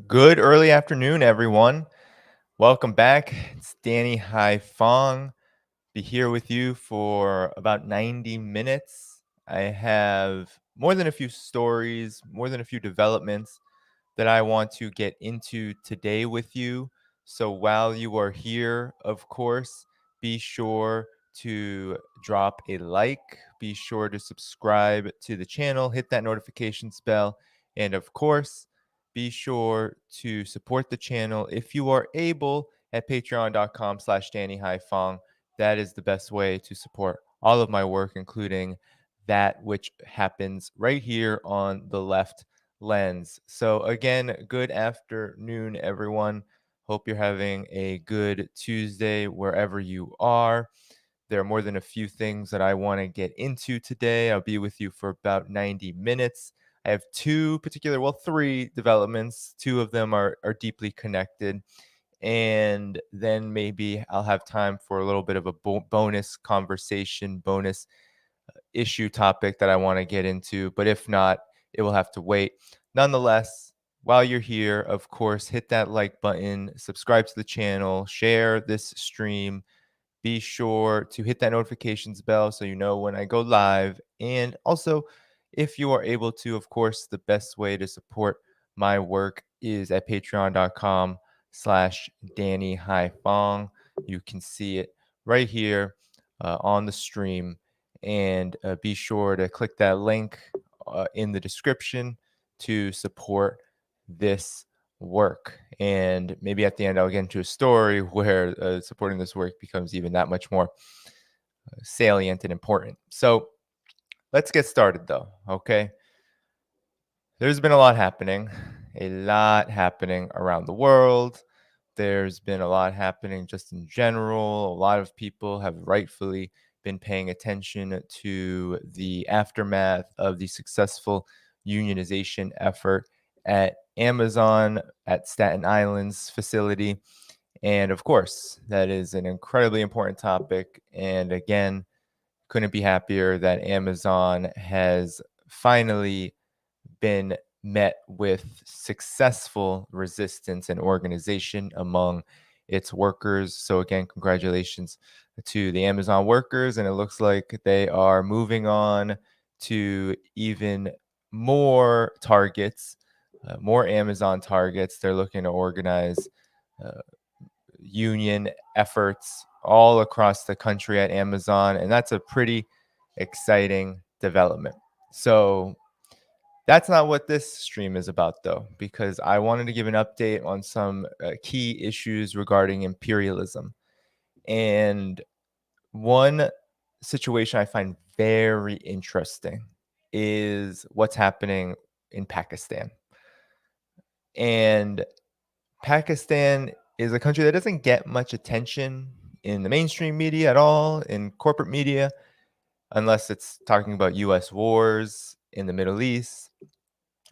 Good early afternoon, everyone. Welcome back. It's Danny Haiphong. Be here with you for about 90 minutes. I have more than a few stories, more than a few developments that I want to get into today with you. So while you are here, of course, be sure to drop a like, be sure to subscribe to the channel, hit that notifications bell, and of course, be sure to support the channel if you are able at patreon.com/Danny Haifong. That is the best way to support all of my work, including that which happens right here on the left lens. So, again, good afternoon, everyone. Hope you're having a good Tuesday wherever you are. There are more than a few things that I want to get into today. I'll be with you for about 90 minutes. I have three developments. Two of them are deeply connected. And then maybe I'll have time for a little bit of a bonus conversation, bonus issue topic that I want to get into. But if not, it will have to wait. Nonetheless, while you're here, of course, hit that like button, subscribe to the channel, share this stream. Be sure to hit that notifications bell so you know when I go live. And also, if you are able to, of course, the best way to support my work is at patreon.com/Danny Haifong. You can see it right here on the stream. And be sure to click that link in the description to support this work. And maybe at the end, I'll get into a story where supporting this work becomes even that much more salient and important. So let's get started, though. Okay. There's been a lot happening around the world. There's been a lot happening just in general. A lot of people have rightfully been paying attention to the aftermath of the successful unionization effort at Amazon at Staten Island's facility. And of course, that is an incredibly important topic. And again, couldn't be happier that Amazon has finally been met with successful resistance and organization among its workers. So, again, congratulations to the Amazon workers. And it looks like they are moving on to even more targets, more Amazon targets. They're looking to organize uh, union efforts all across the country at Amazon. And that's a pretty exciting development. So, that's not what this stream is about, though, because I wanted to give an update on some key issues regarding imperialism. And one situation I find very interesting is what's happening in Pakistan. And Pakistan is a country that doesn't get much attention in the mainstream media at all, in corporate media, unless it's talking about US wars in the Middle East.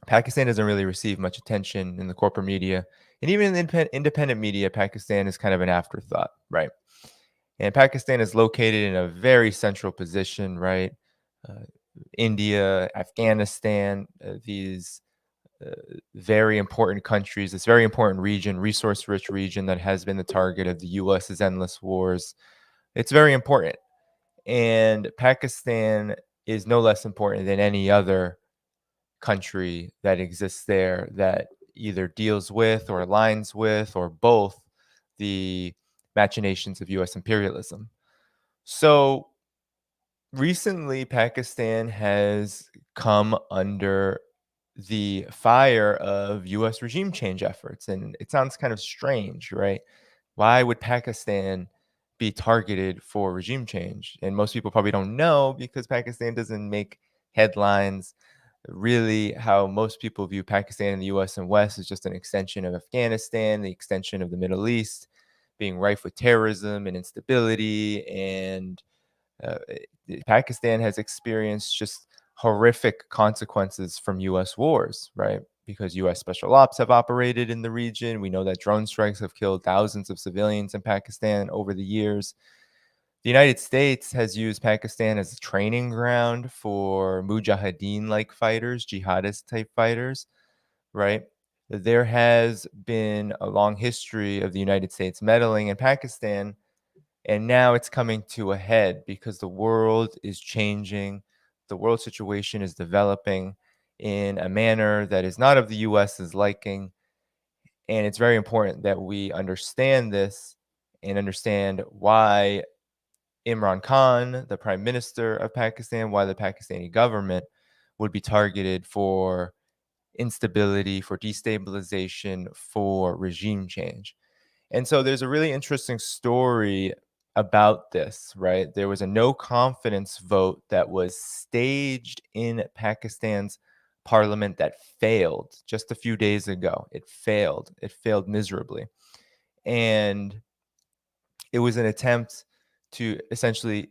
Pakistan doesn't really receive much attention in the corporate media. And even in the independent media, Pakistan is kind of an afterthought, right? And Pakistan is located in a very central position, right? Uh, India, Afghanistan, these uh, very important countries, this very important region, resource rich region that has been the target of the US's endless wars. It's very important. And Pakistan is no less important than any other country that exists there that either deals with or aligns with or both the machinations of US imperialism. So recently, Pakistan has come under the fire of US regime change efforts. And it sounds kind of strange, right? Why would Pakistan be targeted for regime change? And most people probably don't know because Pakistan doesn't make headlines. Really, how most people view Pakistan and the US and West is just an extension of Afghanistan, the extension of the Middle East, being rife with terrorism and instability. And uh, Pakistan has experienced just horrific consequences from US wars, right? Because US special ops have operated in the region. We know that drone strikes have killed thousands of civilians in Pakistan over the years. The United States has used Pakistan as a training ground for mujahideen like fighters, jihadist type fighters, right? There has been a long history of the United States meddling in Pakistan, and now it's coming to a head because the world is changing. The world situation is developing in a manner that is not of the US's liking. And it's very important that we understand this and understand why Imran Khan, the prime minister of Pakistan, why the Pakistani government would be targeted for instability, for destabilization, for regime change. And so there's a really interesting story about this, right? There was a no confidence vote that was staged in Pakistan's parliament that failed just a few days ago. It failed. It failed miserably. And it was an attempt to essentially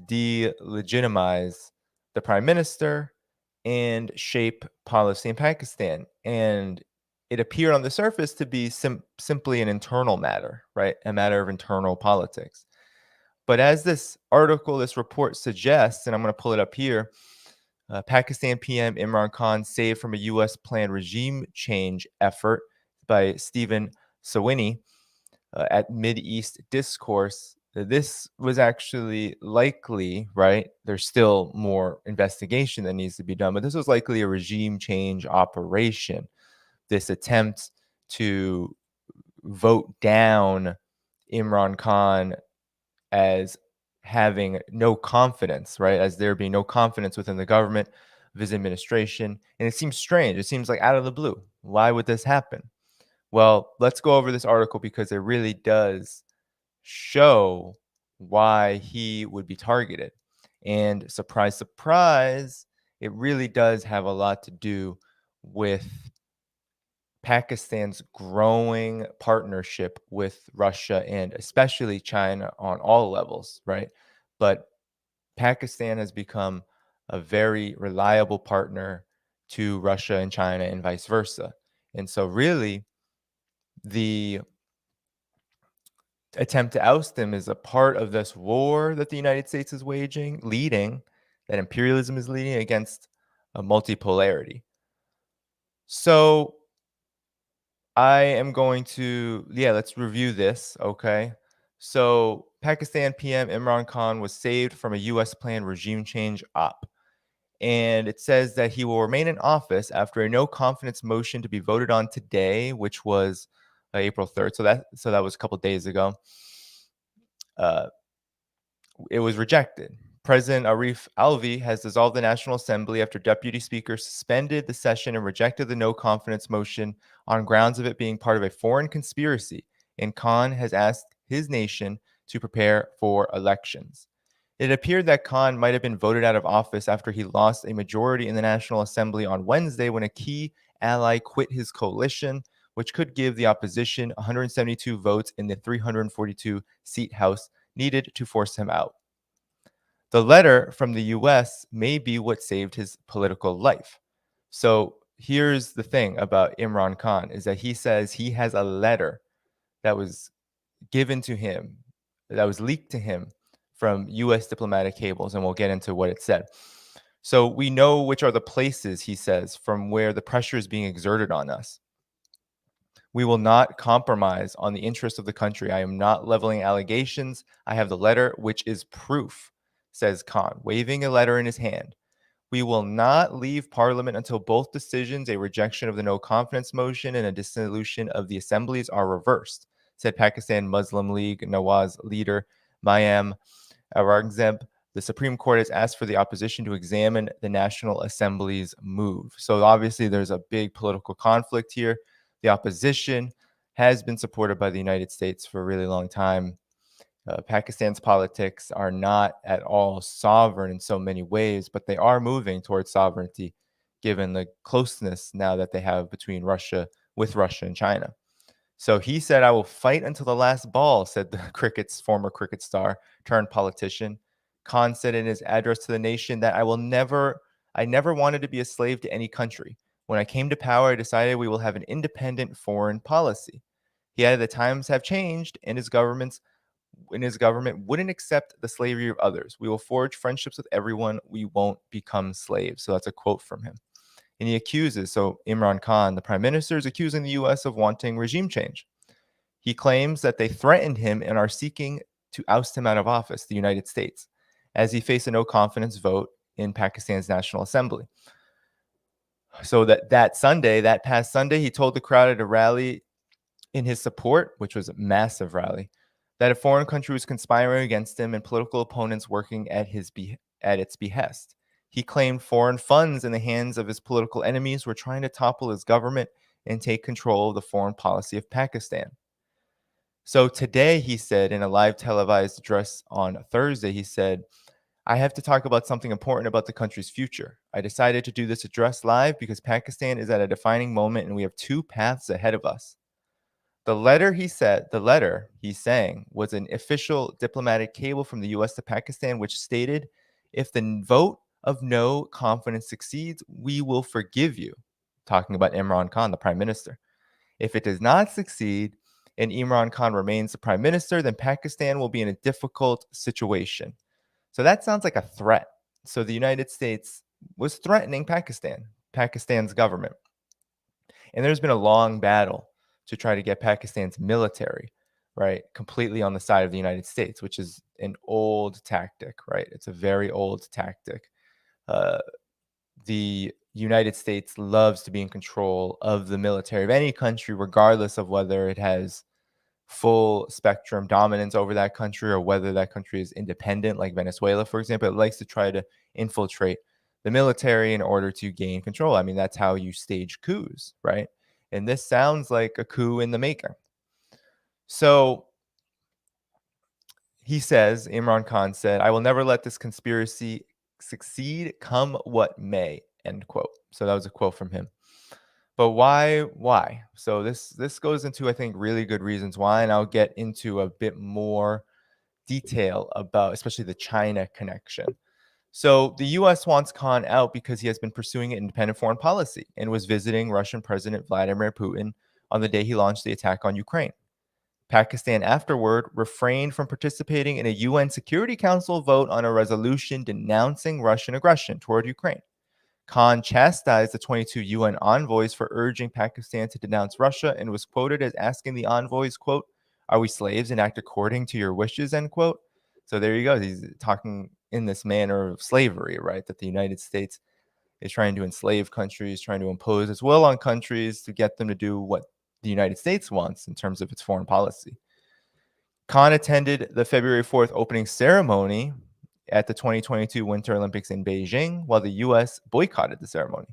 delegitimize the prime minister and shape policy in Pakistan. And it appeared on the surface to be simply an internal matter, right? A matter of internal politics. But as this article, this report suggests, and I'm going to pull it up here, Pakistan PM Imran Khan saved from a U.S. planned regime change effort by Stephen Sawini at East Discourse. This was actually likely, right? There's still more investigation that needs to be done, but this was likely a regime change operation. This attempt to vote down Imran Khan as having no confidence, right? As there being no confidence within the government of his administration. And it seems strange. It seems like out of the blue. Why would this happen? Well, let's go over this article because it really does show why he would be targeted. And surprise, surprise, it really does have a lot to do with Pakistan's growing partnership with Russia and especially China on all levels, right? But Pakistan has become a very reliable partner to Russia and China and vice versa. And so, really, the attempt to oust him is a part of this war that the United States is waging, leading, that imperialism is leading against a multipolarity. So I am going to, yeah, let's review this, okay? So Pakistan PM Imran Khan was saved from a U.S. planned regime change op. And it says that he will remain in office after a no confidence motion to be voted on today, which was April 3rd. So that was a couple days ago. Uh, it was rejected. President Arif Alvi has dissolved the National Assembly after Deputy Speaker suspended the session and rejected the no confidence motion on grounds of it being part of a foreign conspiracy. And Khan has asked his nation to prepare for elections. It appeared that Khan might have been voted out of office after he lost a majority in the National Assembly on Wednesday when a key ally quit his coalition, which could give the opposition 172 votes in the 342 seat House needed to force him out. The letter from the US may be what saved his political life. So here's the thing about Imran Khan is that he says he has a letter that was given to him, that was leaked to him from US diplomatic cables, and we'll get into what it said. So we know which are the places, he says, from where the pressure is being exerted on us. We will not compromise on the interest of the country. I am not leveling allegations. I have the letter, which is proof, says Khan, waving a letter in his hand. We will not leave parliament until both decisions, a rejection of the no confidence motion and a dissolution of the assemblies, are reversed, said Pakistan Muslim League Nawaz leader Mayam Aurangzeb. The Supreme Court has asked for the opposition to examine the National Assembly's move. So obviously there's a big political conflict here. The opposition has been supported by the United States for a really long time. Pakistan's politics are not at all sovereign in so many ways, but they are moving towards sovereignty given the closeness now that they have between with Russia and China. So he said, I will fight until the last ball, said the former cricket star turned politician. Khan said in his address to the nation that I never wanted to be a slave to any country. When I came to power, I decided we will have an independent foreign policy. He added the times have changed and his government wouldn't accept the slavery of others. We will forge friendships with everyone. We won't become slaves. So that's a quote from him. And he accuses, so Imran Khan, the prime minister, is accusing the US of wanting regime change. He claims that they threatened him and are seeking to oust him out of office, the United States, as he faced a no confidence vote in Pakistan's National Assembly. So that past Sunday, he told the crowd at a rally in his support, which was a massive rally, that a foreign country was conspiring against him and political opponents working at its behest. He claimed foreign funds in the hands of his political enemies were trying to topple his government and take control of the foreign policy of Pakistan. So today, he said in a live televised address on Thursday, he said, I have to talk about something important about the country's future. I decided to do this address live because Pakistan is at a defining moment and we have two paths ahead of us. The letter he's saying was an official diplomatic cable from the US to Pakistan, which stated, if the vote of no confidence succeeds, we will forgive you. Talking about Imran Khan, the prime minister. If it does not succeed and Imran Khan remains the prime minister, then Pakistan will be in a difficult situation. So that sounds like a threat. So the United States was threatening Pakistan's government. And there's been a long battle to try to get Pakistan's military, right, completely on the side of the United States, which is an old tactic, right? It's a very old tactic. Uh, the United States loves to be in control of the military of any country, regardless of whether it has full spectrum dominance over that country or whether that country is independent, like Venezuela, for example. It likes to try to infiltrate the military in order to gain control. I mean, that's how you stage coups, right? And this sounds like a coup in the making. So he says, Imran Khan said, I will never let this conspiracy succeed, come what may, end quote. So that was a quote from him. But why? Why? So this goes into, I think, really good reasons why, and I'll get into a bit more detail about especially the China connection. So the US wants Khan out because he has been pursuing an independent foreign policy and was visiting Russian President Vladimir Putin on the day he launched the attack on Ukraine. Pakistan afterward refrained from participating in a UN Security Council vote on a resolution denouncing Russian aggression toward Ukraine. Khan chastised the 22 UN envoys for urging Pakistan to denounce Russia and was quoted as asking the envoys, quote, are we slaves and act according to your wishes, end quote. So there you go. He's talking in this manner of slavery, right? That the United States is trying to enslave countries, trying to impose its will on countries to get them to do what the United States wants in terms of its foreign policy. Khan attended the February 4th opening ceremony at the 2022 Winter Olympics in Beijing, while the U.S. boycotted the ceremony.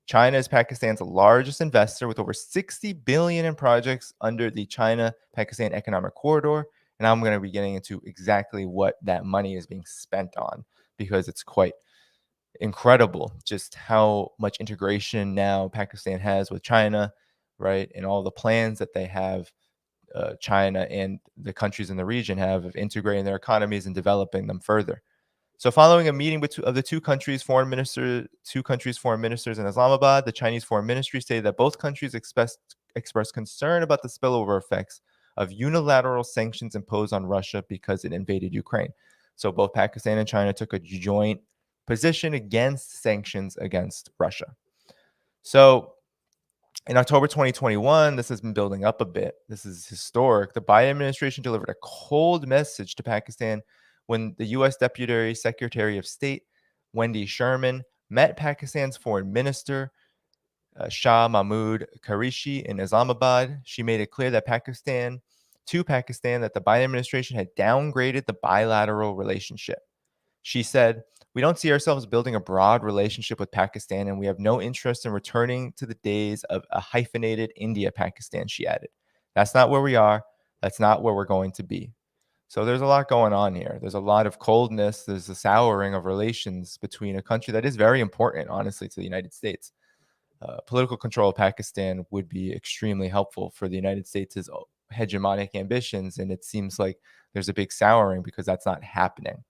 China is Pakistan's largest investor with over $60 billion in projects under the China-Pakistan Economic Corridor. And I'm going to be getting into exactly what that money is being spent on, because it's quite incredible just how much integration now Pakistan has with China, right? And all the plans that they have, China and the countries in the region have of integrating their economies and developing them further. So, following a meeting of the two countries' foreign ministers in Islamabad, the Chinese foreign ministry stated that both countries expressed concern about the spillover effects of unilateral sanctions imposed on Russia because it invaded Ukraine. So, both Pakistan and China took a joint position against sanctions against Russia. So, in October 2021, this has been building up a bit. This is historic. The Biden administration delivered a cold message to Pakistan when the U.S. Deputy Secretary of State, Wendy Sherman, met Pakistan's foreign minister, Shah Mahmood Qureshi, in Islamabad. She made it clear that Pakistan that the Biden administration had downgraded the bilateral relationship. She said, we don't see ourselves building a broad relationship with Pakistan, and we have no interest in returning to the days of a hyphenated India-Pakistan, she added. That's not where we are. That's not where we're going to be. So there's a lot going on here. There's a lot of coldness. There's a souring of relations between a country that is very important, honestly, to the United States. Political control of Pakistan would be extremely helpful for the United States' hegemonic ambitions, and it seems like there's a big souring because that's not happening.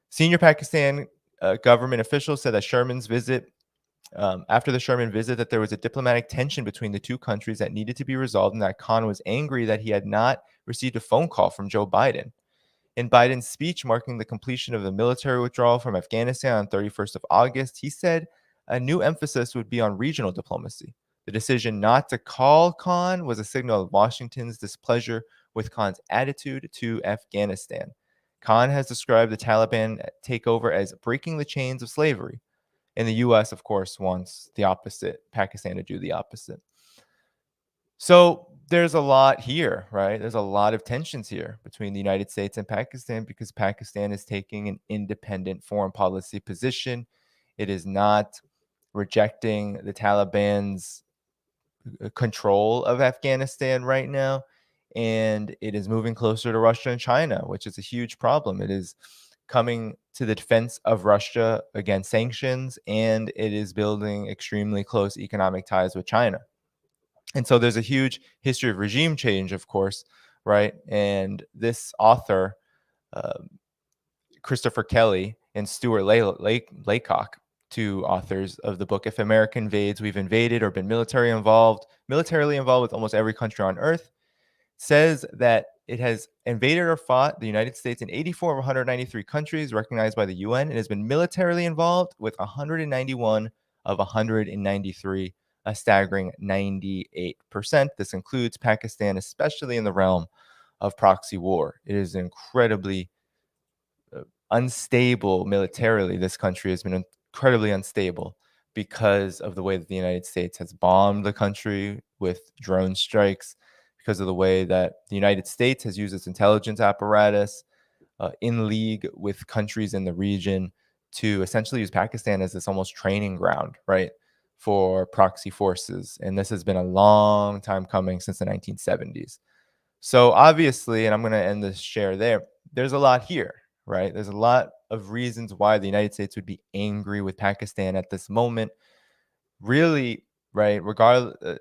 Senior Pakistan government officials said that after the Sherman visit, that there was a diplomatic tension between the two countries that needed to be resolved, and that Khan was angry that he had not received a phone call from Joe Biden. In Biden's speech marking the completion of the military withdrawal from Afghanistan on 31st of August, he said, a new emphasis would be on regional diplomacy. The decision not to call Khan was a signal of Washington's displeasure with Khan's attitude to Afghanistan. Khan has described the Taliban takeover as breaking the chains of slavery. And the US, of course, wants the opposite, Pakistan to do the opposite. So there's a lot here, right? There's a lot of tensions here between the United States and Pakistan because Pakistan is taking an independent foreign policy position. It is not rejecting the Taliban's control of Afghanistan right now. And it is moving closer to Russia and China, which is a huge problem. It is coming to the defense of Russia against sanctions, and it is building extremely close economic ties with China. And so there's a huge history of regime change, of course, right? And this author, uh, Christopher Kelly and Stuart Laycock, two authors of the book If America Invades, We've Invaded or Been militarily involved with almost every country on earth, says that it has invaded or fought the United States in 84 of 193 countries recognized by the UN. It has been militarily involved with 191 of 193, a staggering 98%. This includes Pakistan, especially in the realm of proxy war. It is incredibly unstable militarily. This country has been incredibly unstable because of the way that the United States has bombed the country with drone strikes, because of the way that the United States has used its intelligence apparatus in league with countries in the region to essentially use Pakistan as this almost training ground, right, for proxy forces. And this has been a long time coming, since the 1970s. So obviously, and I'm going to end this share there, there's a lot here, right? There's a lot of reasons why the United States would be angry with Pakistan at this moment. Really, right? Regardless,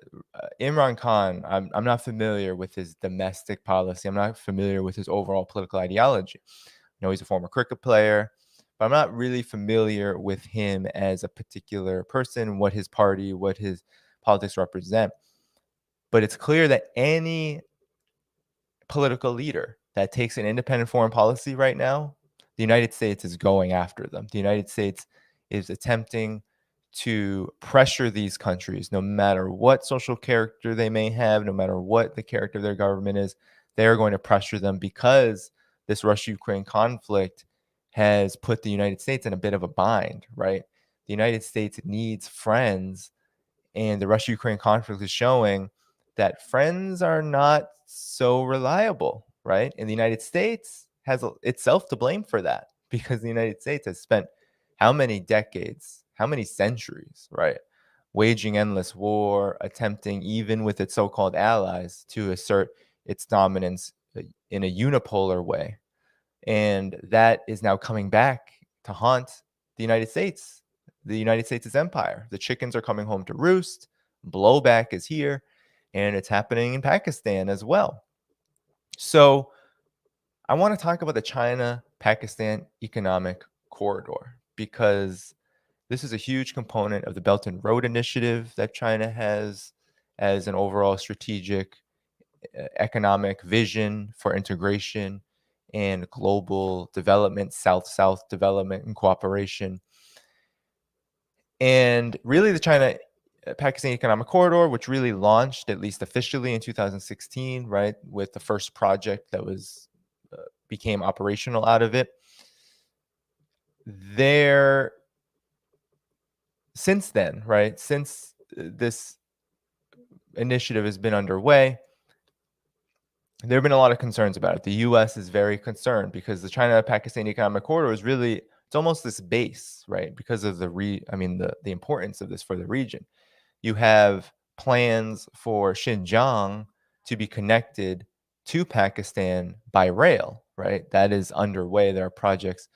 Imran Khan, I'm not familiar with his domestic policy. I'm not familiar with his overall political ideology. I know he's a former cricket player, but I'm not really familiar with him as a particular person, what his party, what his politics represent. But it's clear that any political leader that takes an independent foreign policy right now, the United States is going after them. The United States is attempting to pressure these countries, no matter what social character they may have, no matter what the character of their government is, they're going to pressure them because this Russia-Ukraine conflict has put the United States in a bit of a bind, right? The United States needs friends, and the Russia-Ukraine conflict is showing that friends are not so reliable, right? And the United States has itself to blame for that, because the United States has spent how many decades, how many centuries, right, waging endless war, attempting, even with its so-called allies, to assert its dominance in a unipolar way. And that is now coming back to haunt the United States, the United States' empire. The chickens are coming home to roost. Blowback is here, and it's happening in Pakistan as well. So I want to talk about the China-Pakistan economic corridor, because this is a huge component of the Belt and Road Initiative that China has as an overall strategic economic vision for integration and global development, South-South development and cooperation. And really, the China Pakistan Economic Corridor, which really launched, at least officially, in 2016, right, with the first project that was became operational out of it. There, since then, right, since this initiative has been underway, there have been a lot of concerns about it. The U.S. is very concerned because the China-Pakistan Economic Corridor is really, it's almost this base, right, because of the importance of this for the region. You have plans for Xinjiang to be connected to Pakistan by rail, right? That is underway. There are projects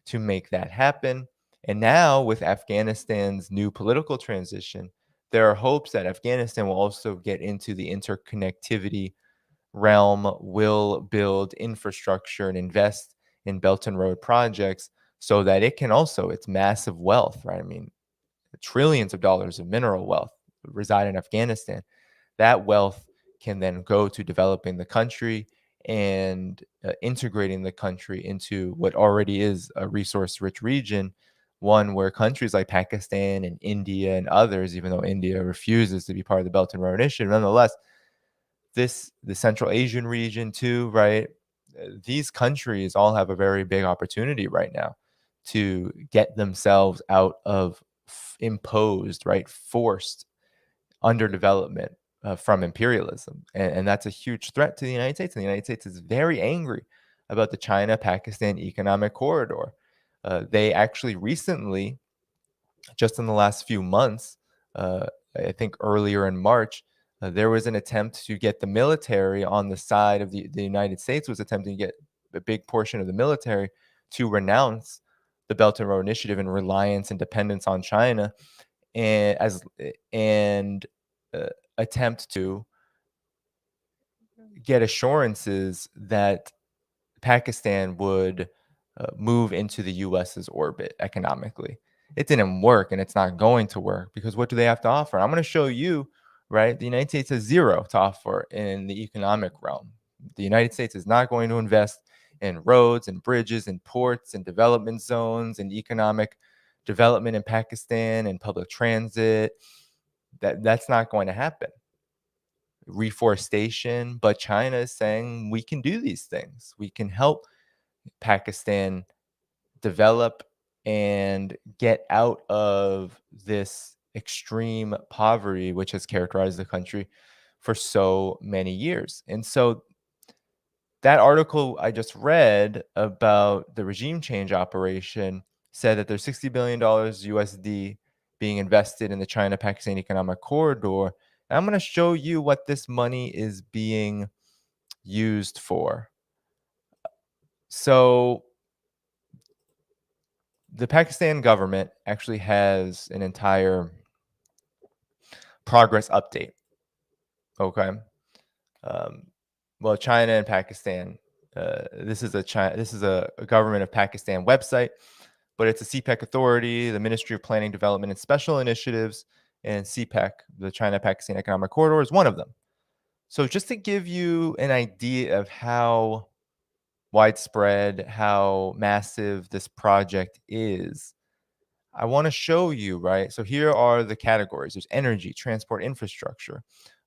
to make that happen. And now, with Afghanistan's new political transition, there are hopes that Afghanistan will also get into the interconnectivity realm, will build infrastructure and invest in Belt and Road projects so that it can also, it's massive wealth, right? I mean, trillions of dollars of mineral wealth reside in Afghanistan. That wealth can then go to developing the country and integrating the country into what already is a resource-rich region one where countries like Pakistan and India and others, even though India refuses to be part of the Belt and Road Initiative, nonetheless, the Central Asian region too, right? These countries all have a very big opportunity right now to get themselves out of imposed, right, forced underdevelopment from imperialism. And that's a huge threat to the United States. And the United States is very angry about the China Pakistan economic corridor. They actually recently, just in the last few months, uh, I think earlier in March, there was an attempt to get the military on the side of the United States was attempting to get a big portion of the military to renounce the Belt and Road Initiative and reliance and dependence on China, and and uh, attempt to get assurances that Pakistan would move into the US's orbit economically. It didn't work and it's not going to work because what do they have to offer? I'm going to show you, right? The United States has zero to offer in the economic realm. The United States is not going to invest in roads and bridges and ports and development zones and economic development in Pakistan and public transit. That's not going to happen. Reforestation, but China is saying we can do these things. We can help Pakistan develop and get out of this extreme poverty which has characterized the country for so many years. And so that article I just read about the regime change operation said that there's $60 billion USD being invested in the China Pakistan economic corridor. And I'm going to show you what this money is being used for. So the Pakistan government actually has an entire progress update. Okay. Um, well, China and Pakistan. This is a government of Pakistan website, but it's a CPEC authority, the Ministry of Planning, Development, and Special Initiatives, and CPEC, the China Pakistan Economic Corridor, is one of them. So, just to give you an idea of how widespread, how massive this project is, I want to show you, right? So here are the categories. There's energy, transport, infrastructure,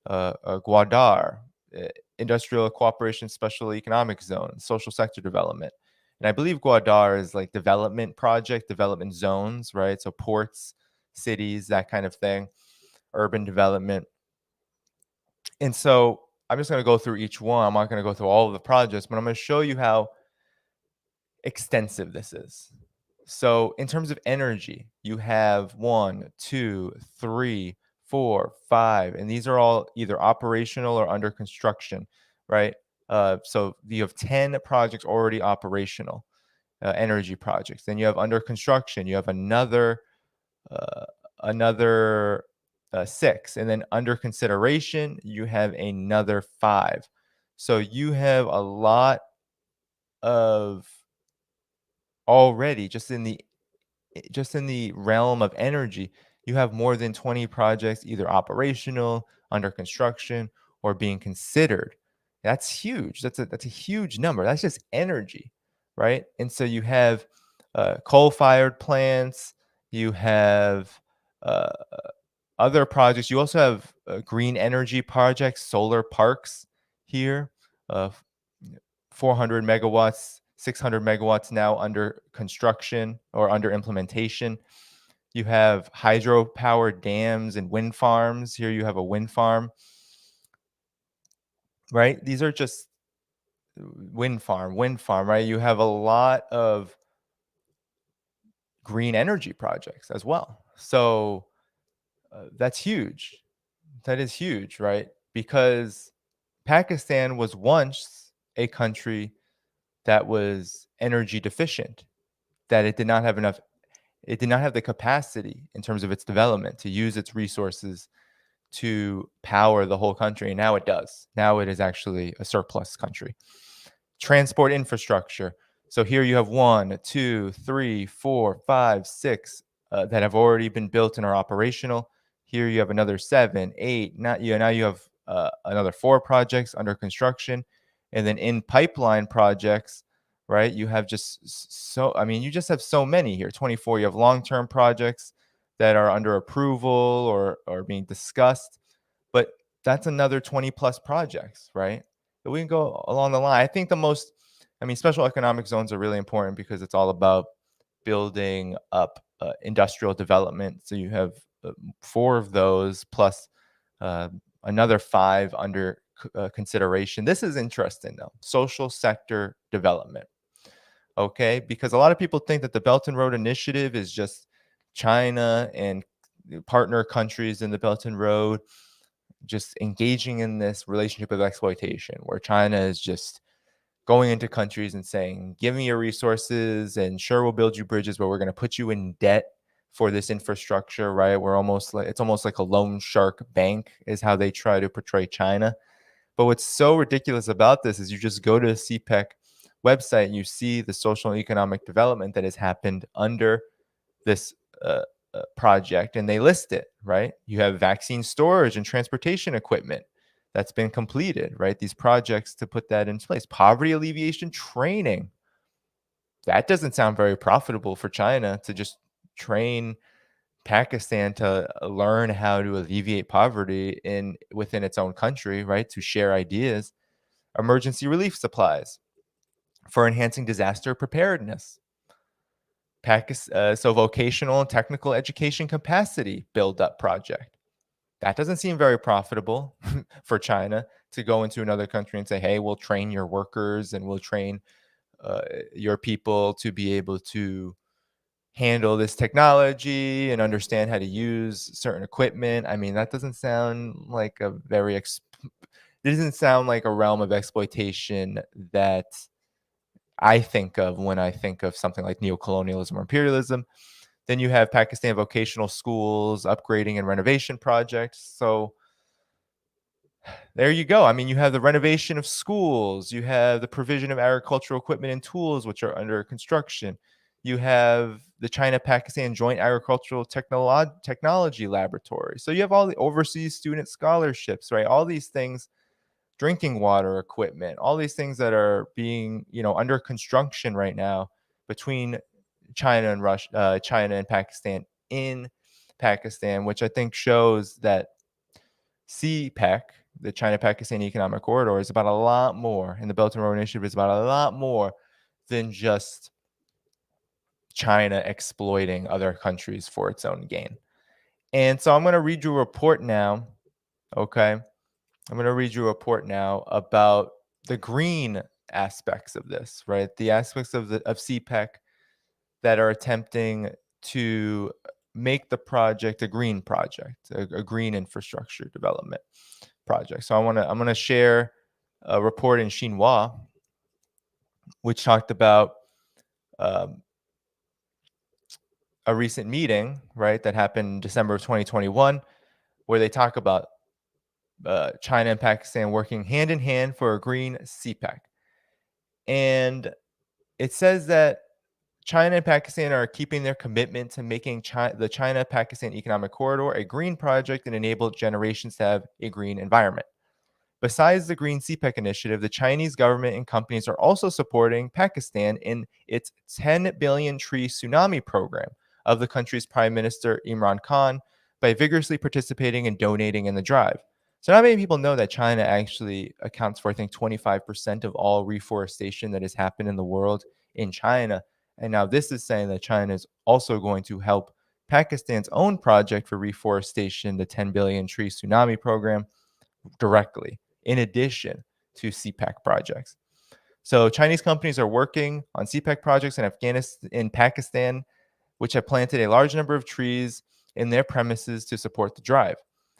Gwadar, uh, industrial cooperation, special economic zone, social sector development. And I believe Gwadar is like development project, development zones, right? So ports, cities, that kind of thing, urban development. And so I'm just going to go through each one. I'm not going to go through all of the projects, but I'm going to show you how extensive this is. So, in terms of energy, you have one, two, three, four, five, and these are all either operational or under construction, right? So, you have 10 projects already operational, energy projects. Then you have under construction, you have uh, another six, and then under consideration, you have another five. So, you have a lot of already just in the realm of energy, you have more than 20 projects either operational, under construction, or being considered. That's huge. That's a huge number. That's just energy, right? And so you have coal-fired plants. You have uh, other projects. You also have green energy projects, solar parks here. Uh, 400 megawatts, 600 megawatts now under construction or under implementation. You have hydropower dams and wind farms. Here you have a wind farm, right? These are just wind farm, right? You have a lot of green energy projects as well. So that's huge. That is huge, right? Because Pakistan was once a country that was energy deficient, that it did not have the capacity in terms of its development to use its resources to power the whole country. And now it does. Now it is actually a surplus country. Transport infrastructure. So here you have one, two, three, four, five, six that have already been built and are operational. Here you have another seven, eight. Now you have another four projects under construction, and then in pipeline projects, right? You have just I mean, you just have so many here. 24, you have long-term projects that are under approval or being discussed, but that's another 20 plus projects, right? But we can go along the line. I think I mean, special economic zones are really important because it's all about building up industrial development. So you have 4 of those plus uh, another 5 under consideration. This is interesting though. Social sector development. Okay, because a lot of people think that the Belt and Road Initiative is just China and partner countries in the Belt and Road just engaging in this relationship of exploitation where China is just going into countries and saying, give me your resources and sure we'll build you bridges, but we're going to put you in debt for this infrastructure, right? We're almost like it's almost like a loan shark bank is how they try to portray China. But what's so ridiculous about this is you just go to the CPEC website and you see the social and economic development that has happened under this project, and they list it, right? You have vaccine storage and transportation equipment that's been completed, right? These projects to put that in place. Poverty alleviation training. That doesn't sound very profitable for China to just train Pakistan to learn how to alleviate poverty within its own country, right? To share ideas. Emergency relief supplies for enhancing disaster preparedness. So vocational and technical education capacity build up project. That doesn't seem very profitable for China to go into another country and say, hey, we'll train your workers and we'll train uh, your people to be able to handle this technology and understand how to use certain equipment. I mean, that doesn't sound like it doesn't sound like a realm of exploitation that I think of when I think of something like neocolonialism or imperialism. Then you have Pakistan vocational schools, upgrading and renovation projects. So there you go. I mean, you have the renovation of schools, you have the provision of agricultural equipment and tools, which are under construction. You have the China Pakistan Joint Agricultural Technology Laboratory. So you have all the overseas student scholarships, right? All these things, drinking water equipment, all these things that are being, under construction right now between China and Russia, China and Pakistan in Pakistan, which I think shows that CPEC, the China-Pakistan Economic Corridor, is about a lot more, and the Belt and Road Initiative is about a lot more than just China exploiting other countries for its own gain. And so I'm going to read you a report now. Okay. I'm going to read you a report now about the green aspects of this, right? The aspects of CPEC that are attempting to make the project a green project, a green infrastructure development project. So I'm going to share a report in Xinhua, which talked about um, a recent meeting, right, that happened in December of 2021, where they talk about China and Pakistan working hand in hand for a green CPEC. And it says that China and Pakistan are keeping their commitment to making the China-Pakistan Economic Corridor a green project and enable generations to have a green environment. Besides the Green CPEC initiative, the Chinese government and companies are also supporting Pakistan in its 10 billion tree tsunami program of the country's Prime Minister Imran Khan by vigorously participating and donating in the drive. So, not many people know that China actually accounts for, I think, 25% of all reforestation that has happened in the world in China. And now this is saying that China is also going to help Pakistan's own project for reforestation, the 10 billion tree tsunami program, directly, in addition to CPEC projects. So Chinese companies are working on CPEC projects in Afghanistan, in Pakistan, which have planted a large number of trees in their premises to support the drive.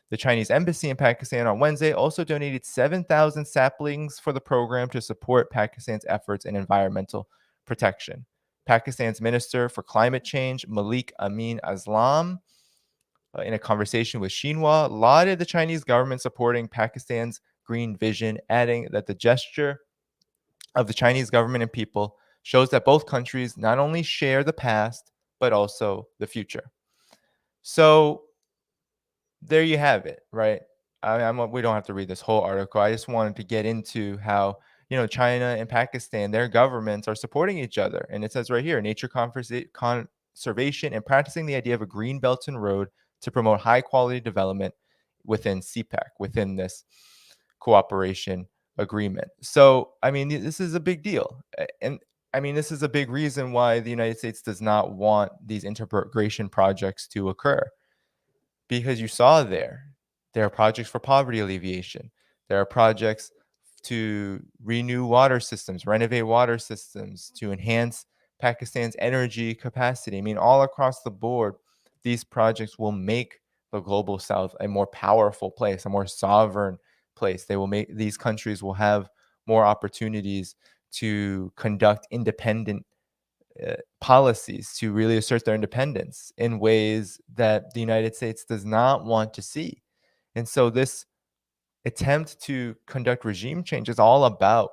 The Chinese embassy in Pakistan on Wednesday also donated 7,000 saplings for the program to support Pakistan's efforts in environmental protection. Pakistan's Minister for Climate Change, Malik Amin Aslam, in a conversation with Xinhua, lauded the Chinese government supporting Pakistan's green vision, adding that the gesture of the Chinese government and people shows that both countries not only share the past, but also the future. So there you have it, right? We don't have to read this whole article. I just wanted to get into how China and Pakistan, their governments are supporting each other. And it says right here, nature conservation and practicing the idea of a green belt and road to promote high quality development within CPEC, within this cooperation agreement. So, I mean, this is a big deal. And I mean, this is a big reason why the United States does not want these integration projects to occur, because you saw there are projects for poverty alleviation. There are projects to renew water systems, renovate water systems, to enhance Pakistan's energy capacity. I mean, all across the board, these projects will make the global south a more powerful place, a more sovereign place. These countries will have more opportunities to conduct independent policies, to really assert their independence in ways that the United States does not want to see. And so this attempt to conduct regime change is all about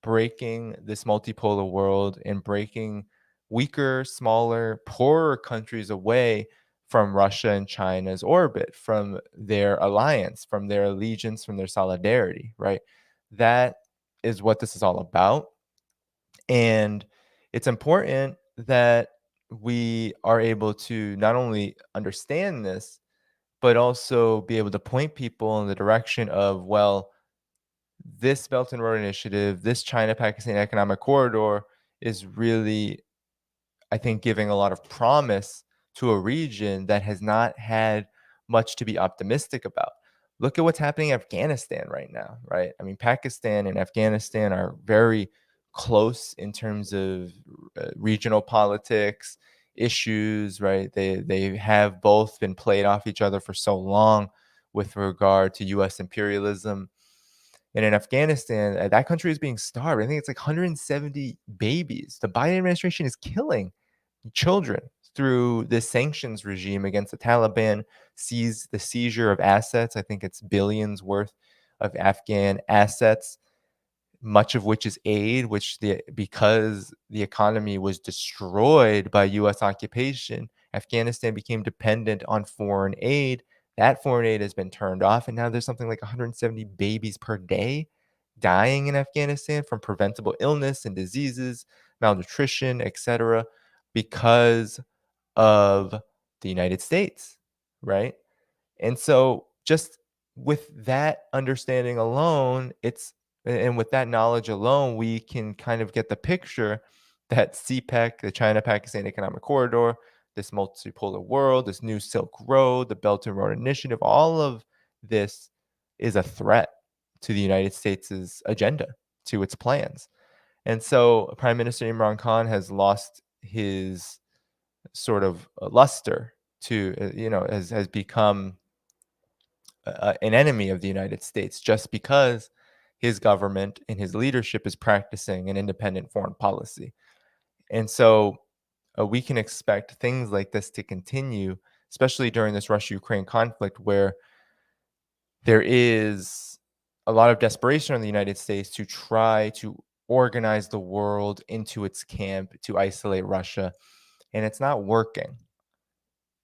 breaking this multipolar world and breaking weaker, smaller, poorer countries away from Russia and China's orbit, from their alliance, from their allegiance, from their solidarity, right? That is what this is all about. And it's important that we are able to not only understand this, but also be able to point people in the direction of, well, this Belt and Road Initiative, this China Pakistan economic corridor is really, I think, giving a lot of promise to a region that has not had much to be optimistic about. Look at what's happening in Afghanistan right now, right? I mean, Pakistan and Afghanistan are very close in terms of regional politics issues, right? They have both been played off each other for so long with regard to U.S. imperialism. And in Afghanistan, that country is being starved. I think it's like 170 babies. The Biden administration is killing children through this sanctions regime against the Taliban, sees the seizure of assets. I think it's billions worth of Afghan assets, much of which is aid, because the economy was destroyed by US occupation, Afghanistan became dependent on foreign aid. That foreign aid has been turned off, and now there's something like 170 babies per day dying in Afghanistan from preventable illness and diseases, malnutrition, etc., because of the United States, right? And so just with that understanding alone, and with that knowledge alone, we can kind of get the picture that CPEC, the China Pakistan Economic Corridor, this multipolar world, this new Silk Road, the Belt and Road Initiative, all of this is a threat to the United States' agenda, to its plans. And so Prime Minister Imran Khan has lost his sort of luster to, has become an enemy of the United States, just because his government and his leadership is practicing an independent foreign policy. And so we can expect things like this to continue, especially during this Russia Ukraine conflict, where there is a lot of desperation in the United States to try to organize the world into its camp to isolate Russia. And it's not working.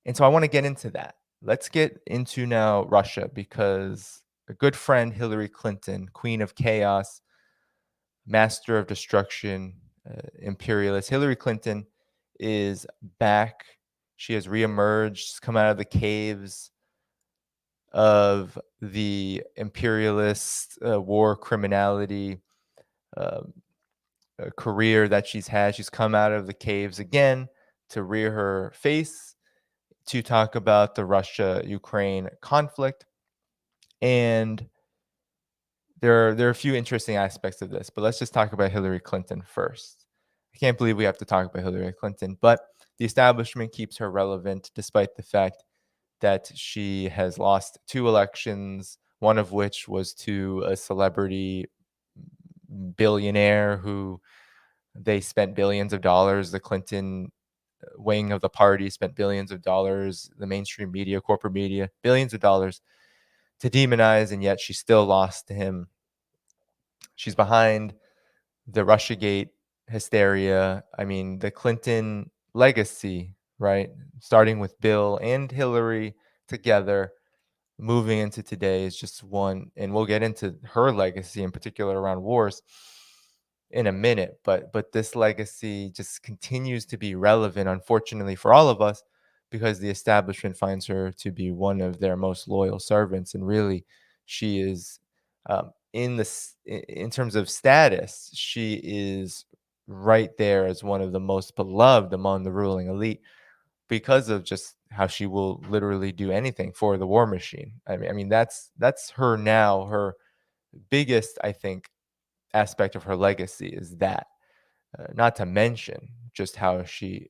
And so I want to get into that. Let's get into now Russia, because a good friend, Hillary Clinton, queen of chaos, master of destruction, imperialist, Hillary Clinton is back. She has reemerged, she's come out of the caves of the imperialist war criminality career that she's had. She's come out of the caves again to rear her face to talk about the Russia-Ukraine conflict. And there are a few interesting aspects of this, but let's just talk about Hillary Clinton first. I can't believe we have to talk about Hillary Clinton, but the establishment keeps her relevant despite the fact that she has lost 2 elections, one of which was to a celebrity billionaire who they spent billions of dollars. The Clinton wing of the party spent billions of dollars, the mainstream media, corporate media, billions of dollars to demonize, and yet she still lost to him. She's behind the Russiagate hysteria. I mean, the Clinton legacy, right? Starting with Bill and Hillary together, moving into today is just one, and we'll get into her legacy in particular around wars. in a minute, but this legacy just continues to be relevant, unfortunately for all of us, because the establishment finds her to be one of their most loyal servants, and really, she is in terms of status, she is right there as one of the most beloved among the ruling elite because of just how she will literally do anything for the war machine. I mean that's her now. Her biggest, I think, aspect of her legacy is that, not to mention just how she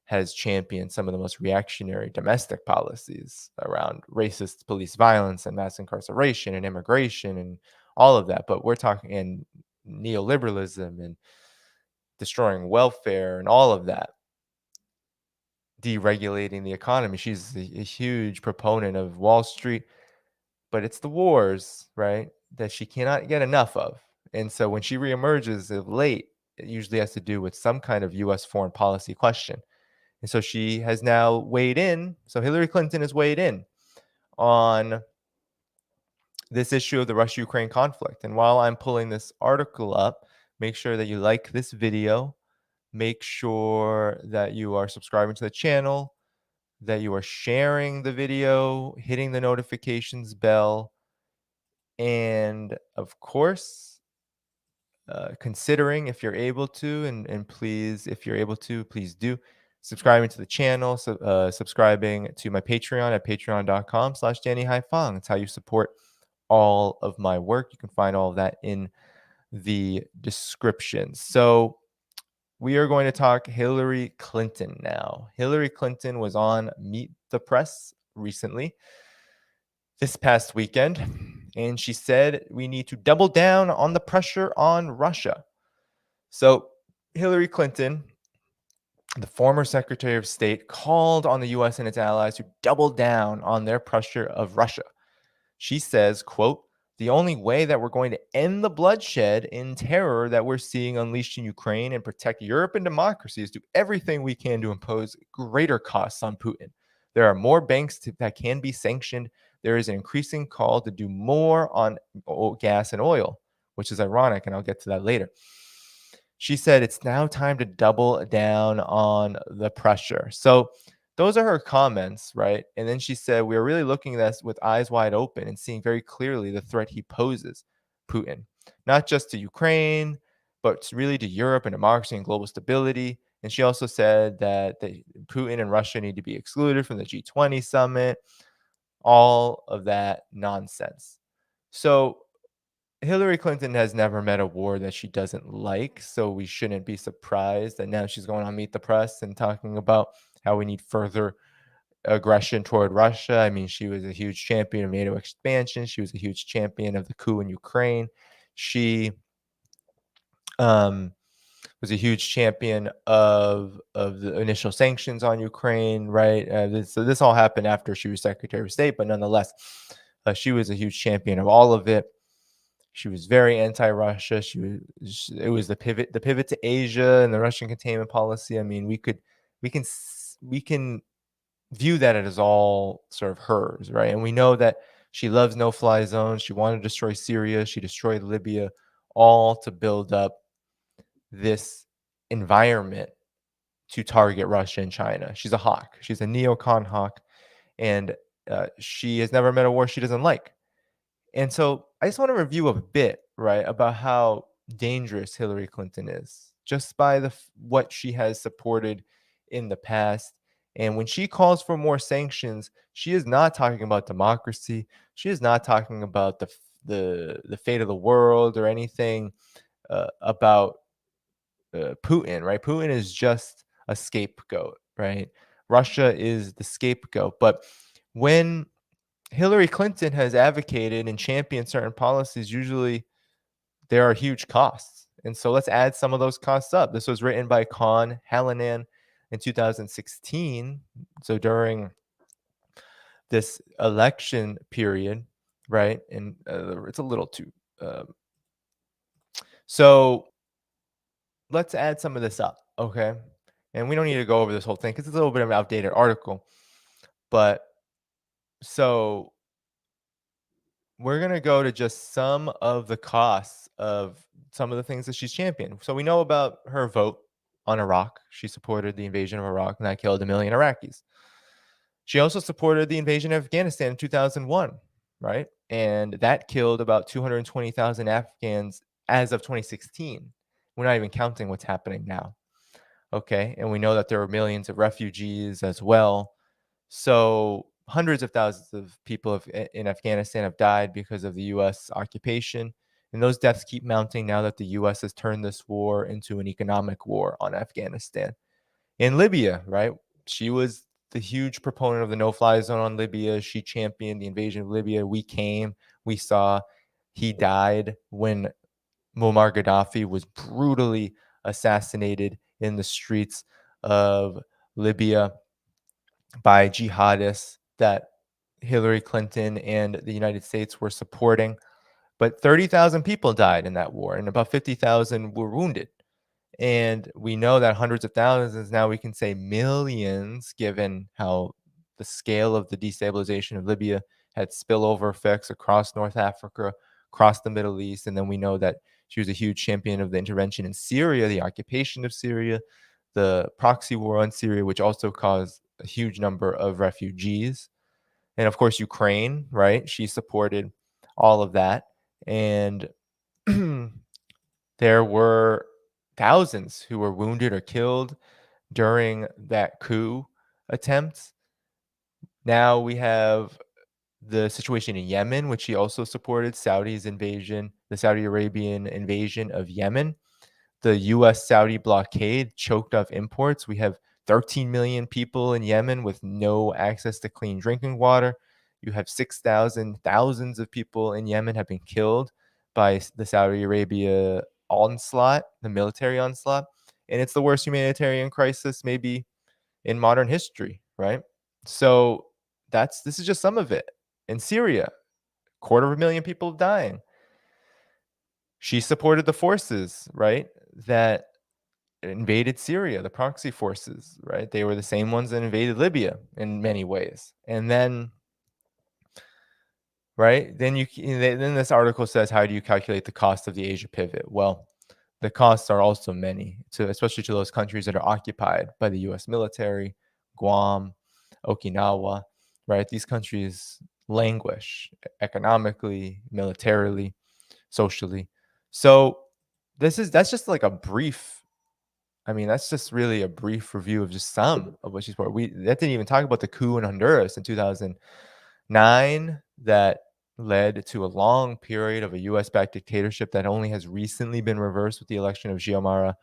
has championed some of the most reactionary domestic policies around racist police violence and mass incarceration and immigration and all of that. But we're talking in neoliberalism and destroying welfare and all of that, deregulating the economy. She's a huge proponent of Wall Street, but it's the wars, right, that she cannot get enough of. And so when she reemerges of late, it usually has to do with some kind of US foreign policy question. And so she has now weighed in. So Hillary Clinton has weighed in on this issue of the Russia Ukraine conflict. And while I'm pulling this article up, make sure that you like this video. Make sure that you are subscribing to the channel, that you are sharing the video, hitting the notifications bell, and of course, considering if you're able to, and please, if you're able to, please do subscribing to the channel, so subscribing to my Patreon at patreon.com/Danny Haiphong. It's how you support all of my work. You can find all of that in the description. So we are going to talk Hillary Clinton now. Hillary Clinton was on Meet the Press recently, this past weekend, and she said we need to double down on the pressure on Russia. So, Hillary Clinton, the former Secretary of State, called on the US and its allies to double down on their pressure of Russia. She says, quote, the only way that we're going to end the bloodshed and terror that we're seeing unleashed in Ukraine and protect Europe and democracy is do everything we can to impose greater costs on Putin. There are more banks that can be sanctioned. There is an increasing call to do more on gas and oil, which is ironic, and I'll get to that later. She said it's now time to double down on the pressure. So those are her comments, right? And then she said, we are really looking at this with eyes wide open and seeing very clearly the threat he poses, Putin, not just to Ukraine, but really to Europe and democracy and global stability. And she also said that Putin and Russia need to be excluded from the G20 summit, all of that nonsense. So Hillary Clinton has never met a war that she doesn't like, so we shouldn't be surprised that now she's going on Meet the Press and talking about how we need further aggression toward Russia. I mean, she was a huge champion of NATO expansion. She was a huge champion of the coup in Ukraine. She um, was a huge champion of the initial sanctions on Ukraine, right? So this all happened after she was Secretary of State, but nonetheless, she was a huge champion of all of it. She was very anti-Russia. It was the pivot to Asia and the Russian containment policy. I mean, we can view that as all sort of hers, right? And we know that she loves no-fly zones. She wanted to destroy Syria. She destroyed Libya, all to build up this environment to target Russia and China. She's a hawk. She's a neocon hawk, and she has never met a war she doesn't like. And so I just want to review a bit, right, about how dangerous Hillary Clinton is just by what she has supported in the past. And when she calls for more sanctions, she is not talking about democracy. She is not talking about the fate of the world or anything about Putin, right? Putin is just a scapegoat, right? Russia is the scapegoat. But when Hillary Clinton has advocated and championed certain policies, usually there are huge costs. And so let's add some of those costs up. This was written by Con Hallinan in 2016. So during this election period, right? And it's a little too. So let's add some of this up, okay? And we don't need to go over this whole thing because it's a little bit of an outdated article. But so we're going to go to just some of the costs of some of the things that she's championed. So we know about her vote on Iraq. She supported the invasion of Iraq, and that killed 1 million Iraqis. She also supported the invasion of Afghanistan in 2001, right? And that killed about 220,000 Afghans as of 2016. We're not even counting what's happening now. Okay. And we know that there were millions of refugees as well. So hundreds of thousands of people in Afghanistan have died because of the US occupation. And those deaths keep mounting now that the US has turned this war into an economic war on Afghanistan. In Libya, right? She was the huge proponent of the no-fly zone on Libya. She championed the invasion of Libya. We came, we saw. He died when Muammar Gaddafi was brutally assassinated in the streets of Libya by jihadists that Hillary Clinton and the United States were supporting. But 30,000 people died in that war, and about 50,000 were wounded. And we know that hundreds of thousands, now we can say millions, given how the scale of the destabilization of Libya had spillover effects across North Africa, across the Middle East. And then we know that she was a huge champion of the intervention in Syria, the occupation of Syria, the proxy war on Syria, which also caused a huge number of refugees. And of course, Ukraine, right? She supported all of that. And there were thousands who were wounded or killed during that coup attempt. Now we have the situation in Yemen, which he also supported Saudi's invasion, the Saudi Arabian invasion of Yemen. The US Saudi blockade choked off imports. We have 13 million people in Yemen with no access to clean drinking water. You have 6,000, thousands of people in Yemen have been killed by the Saudi Arabia onslaught, the military onslaught. And it's the worst humanitarian crisis maybe in modern history, right? So this is just some of it. In Syria, 250,000 people dying. She supported the forces, right, that invaded Syria, the proxy forces, right? They were the same ones that invaded Libya in many ways. And then, right, then this article says, how do you calculate the cost of the Asia pivot? Well, the costs are also many, especially to those countries that are occupied by the U.S. military, Guam, Okinawa, right? These countries languish economically, militarily, socially. So that's just like a brief. I mean, that's just really a brief review of just some of what she's for. That didn't even talk about the coup in Honduras in 2009 that led to a long period of a U.S.-backed dictatorship that only has recently been reversed with the election of Xiomara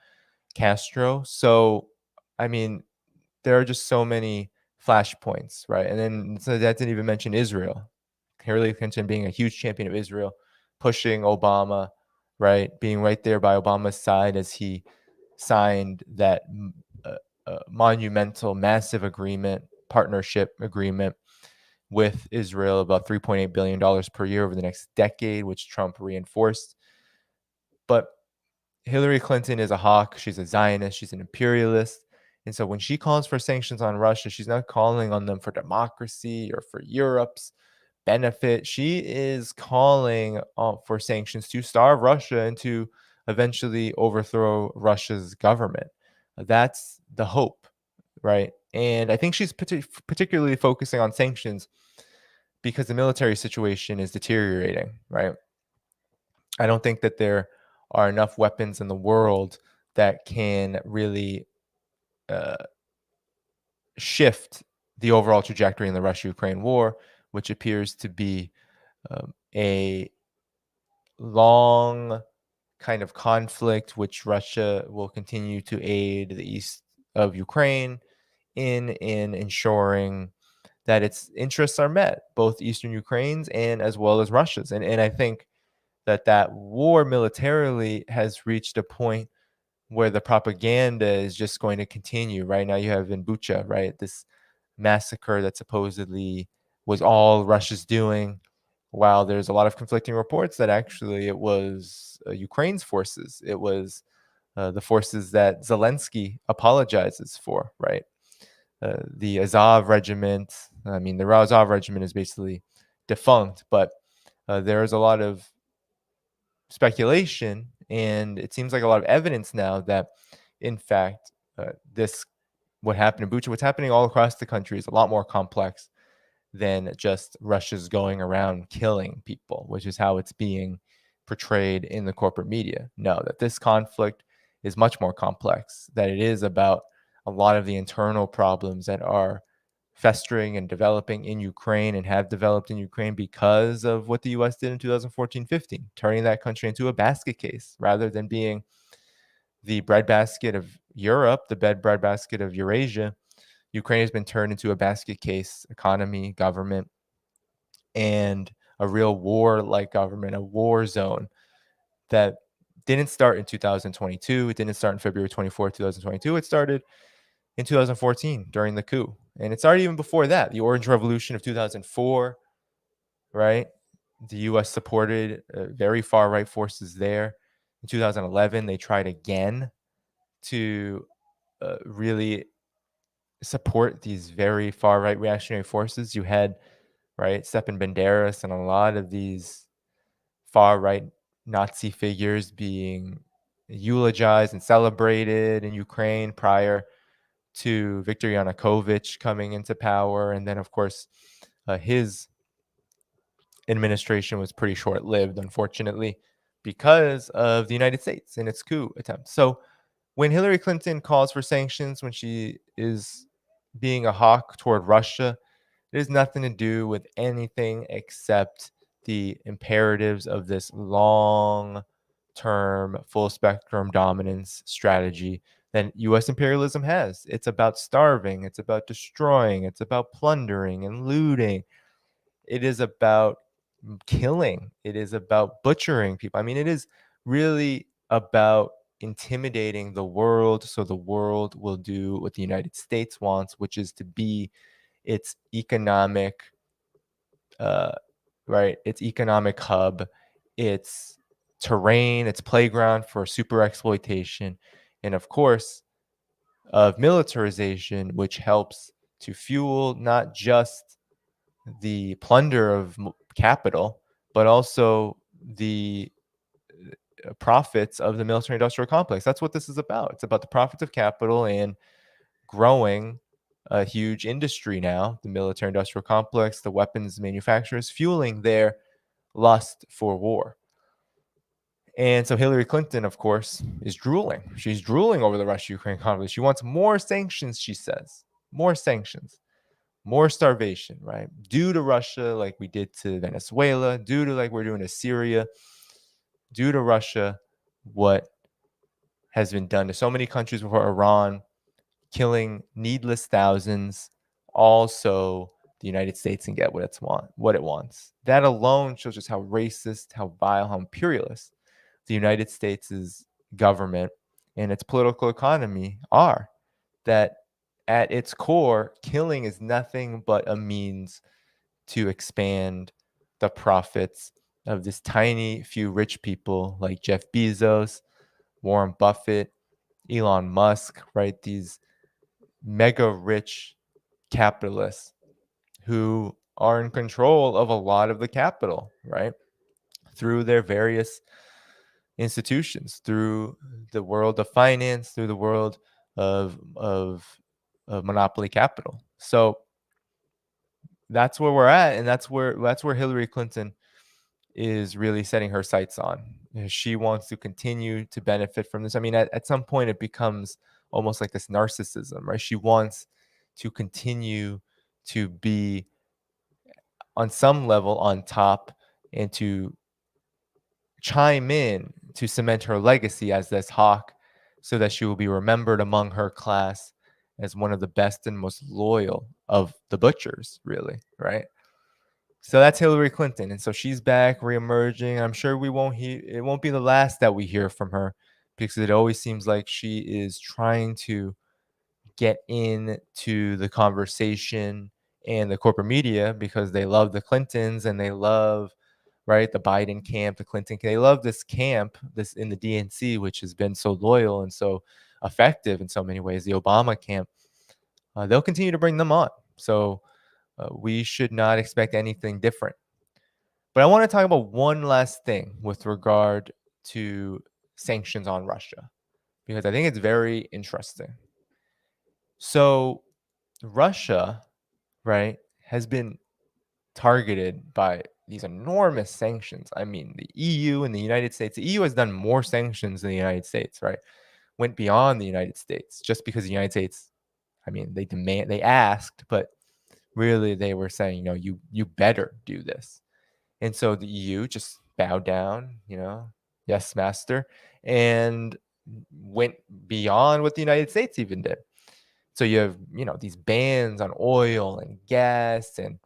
Castro. So, I mean, there are just so many flashpoints, right? And then so that didn't even mention Israel. Hillary Clinton being a huge champion of Israel, pushing Obama, right? Being right there by Obama's side as he signed that monumental, massive partnership agreement with Israel, about $3.8 billion per year over the next decade, which Trump reinforced. But Hillary Clinton is a hawk. She's a Zionist. She's an imperialist. And so when she calls for sanctions on Russia, she's not calling on them for democracy or for Europe's benefit. She is calling for sanctions to starve Russia and to eventually overthrow Russia's government. That's the hope, right? And I think she's particularly focusing on sanctions because the military situation is deteriorating, right? I don't think that there are enough weapons in the world that can really uh, shift the overall trajectory in the Russia-Ukraine war, which appears to be a long kind of conflict, which Russia will continue to aid the east of Ukraine in ensuring that its interests are met, both Eastern Ukraine's and as well as Russia's. And I think that war militarily has reached a point where the propaganda is just going to continue. Right now, you have in Bucha, right, this massacre that supposedly was all Russia's doing, while there's a lot of conflicting reports that actually it was Ukraine's forces. It was the forces that Zelensky apologizes for, right? The Azov regiment. I mean, the Azov regiment is basically defunct, but there is a lot of speculation And it seems like a lot of evidence now that, in fact, this what happened in Bucha, what's happening all across the country is a lot more complex than just Russia's going around killing people, which is how it's being portrayed in the corporate media. No, that this conflict is much more complex, that it is about a lot of the internal problems that are festering and developing in Ukraine and have developed in Ukraine because of what the US did in 2014-15, turning that country into a basket case rather than being the breadbasket of Europe, the breadbasket of Eurasia. Ukraine has been turned into a basket case economy, government, and a real war-like government, a war zone that didn't start in 2022. It didn't start in February 24th, 2022. It started in 2014 during the coup. And it started even before that, the Orange Revolution of 2004, right? The US supported very far right forces there. In 2011, they tried again to really support these very far right reactionary forces. You had, right, Stepan Banderas and a lot of these far right Nazi figures being eulogized and celebrated in Ukraine prior to Viktor Yanukovych coming into power. And then, of course, his administration was pretty short lived, unfortunately, because of the United States and its coup attempt. So when Hillary Clinton calls for sanctions, when she is being a hawk toward Russia, it has nothing to do with anything except the imperatives of this long term, full spectrum dominance strategy that US imperialism has. It's about starving, it's about destroying, it's about plundering and looting. It is about killing, it is about butchering people. I mean, it is really about intimidating the world so the world will do what the United States wants, which is to be its economic uh, right, its economic hub, its terrain, its playground for super exploitation, and of course, of militarization, which helps to fuel not just the plunder of capital, but also the profits of the military industrial complex. That's what this is about. It's about the profits of capital and growing a huge industry now, the military industrial complex, the weapons manufacturers fueling their lust for war. And so Hillary Clinton, of course, is drooling. She's drooling over the Russia-Ukraine conflict. She wants more sanctions, she says. More sanctions, more starvation, right? Due to Russia, like we did to Venezuela, due to like we're doing to Syria, due to Russia, what has been done to so many countries before Iran, killing needless thousands. Also, the United States can get what it wants. That alone shows just how racist, how vile, how imperialist the United States' government and its political economy are. That at its core, killing is nothing but a means to expand the profits of this tiny few rich people like Jeff Bezos, Warren Buffett, Elon Musk, right? These mega rich capitalists who are in control of a lot of the capital, right? Through their various institutions, through the world of finance, through the world of monopoly capital. So that's where we're at, and that's where Hillary Clinton is really setting her sights on. She wants to continue to benefit from this. I mean, at some point, it becomes almost like this narcissism, right? She wants to continue to be on some level on top and to chime in to cement her legacy as this hawk so that she will be remembered among her class as one of the best and most loyal of the butchers, really, right? So that's Hillary Clinton. And so she's back reemerging. I'm sure it won't be the last that we hear from her because it always seems like she is trying to get into the conversation and the corporate media because they love the Clintons and they love, right, the Biden camp, the Clinton camp. They love this camp, this in the DNC, which has been so loyal and so effective in so many ways, the Obama camp. They'll continue to bring them on. So we should not expect anything different. But I want to talk about one last thing with regard to sanctions on Russia because I think it's very interesting. So, Russia, right, has been targeted by these enormous sanctions. I mean, the EU and the United States, the EU has done more sanctions than the United States, right? Went beyond the United States just because the United States, I mean, they asked, but really they were saying, you better do this. And so the EU just bowed down, yes, master, and went beyond what the United States even did. So you have, these bans on oil and gas and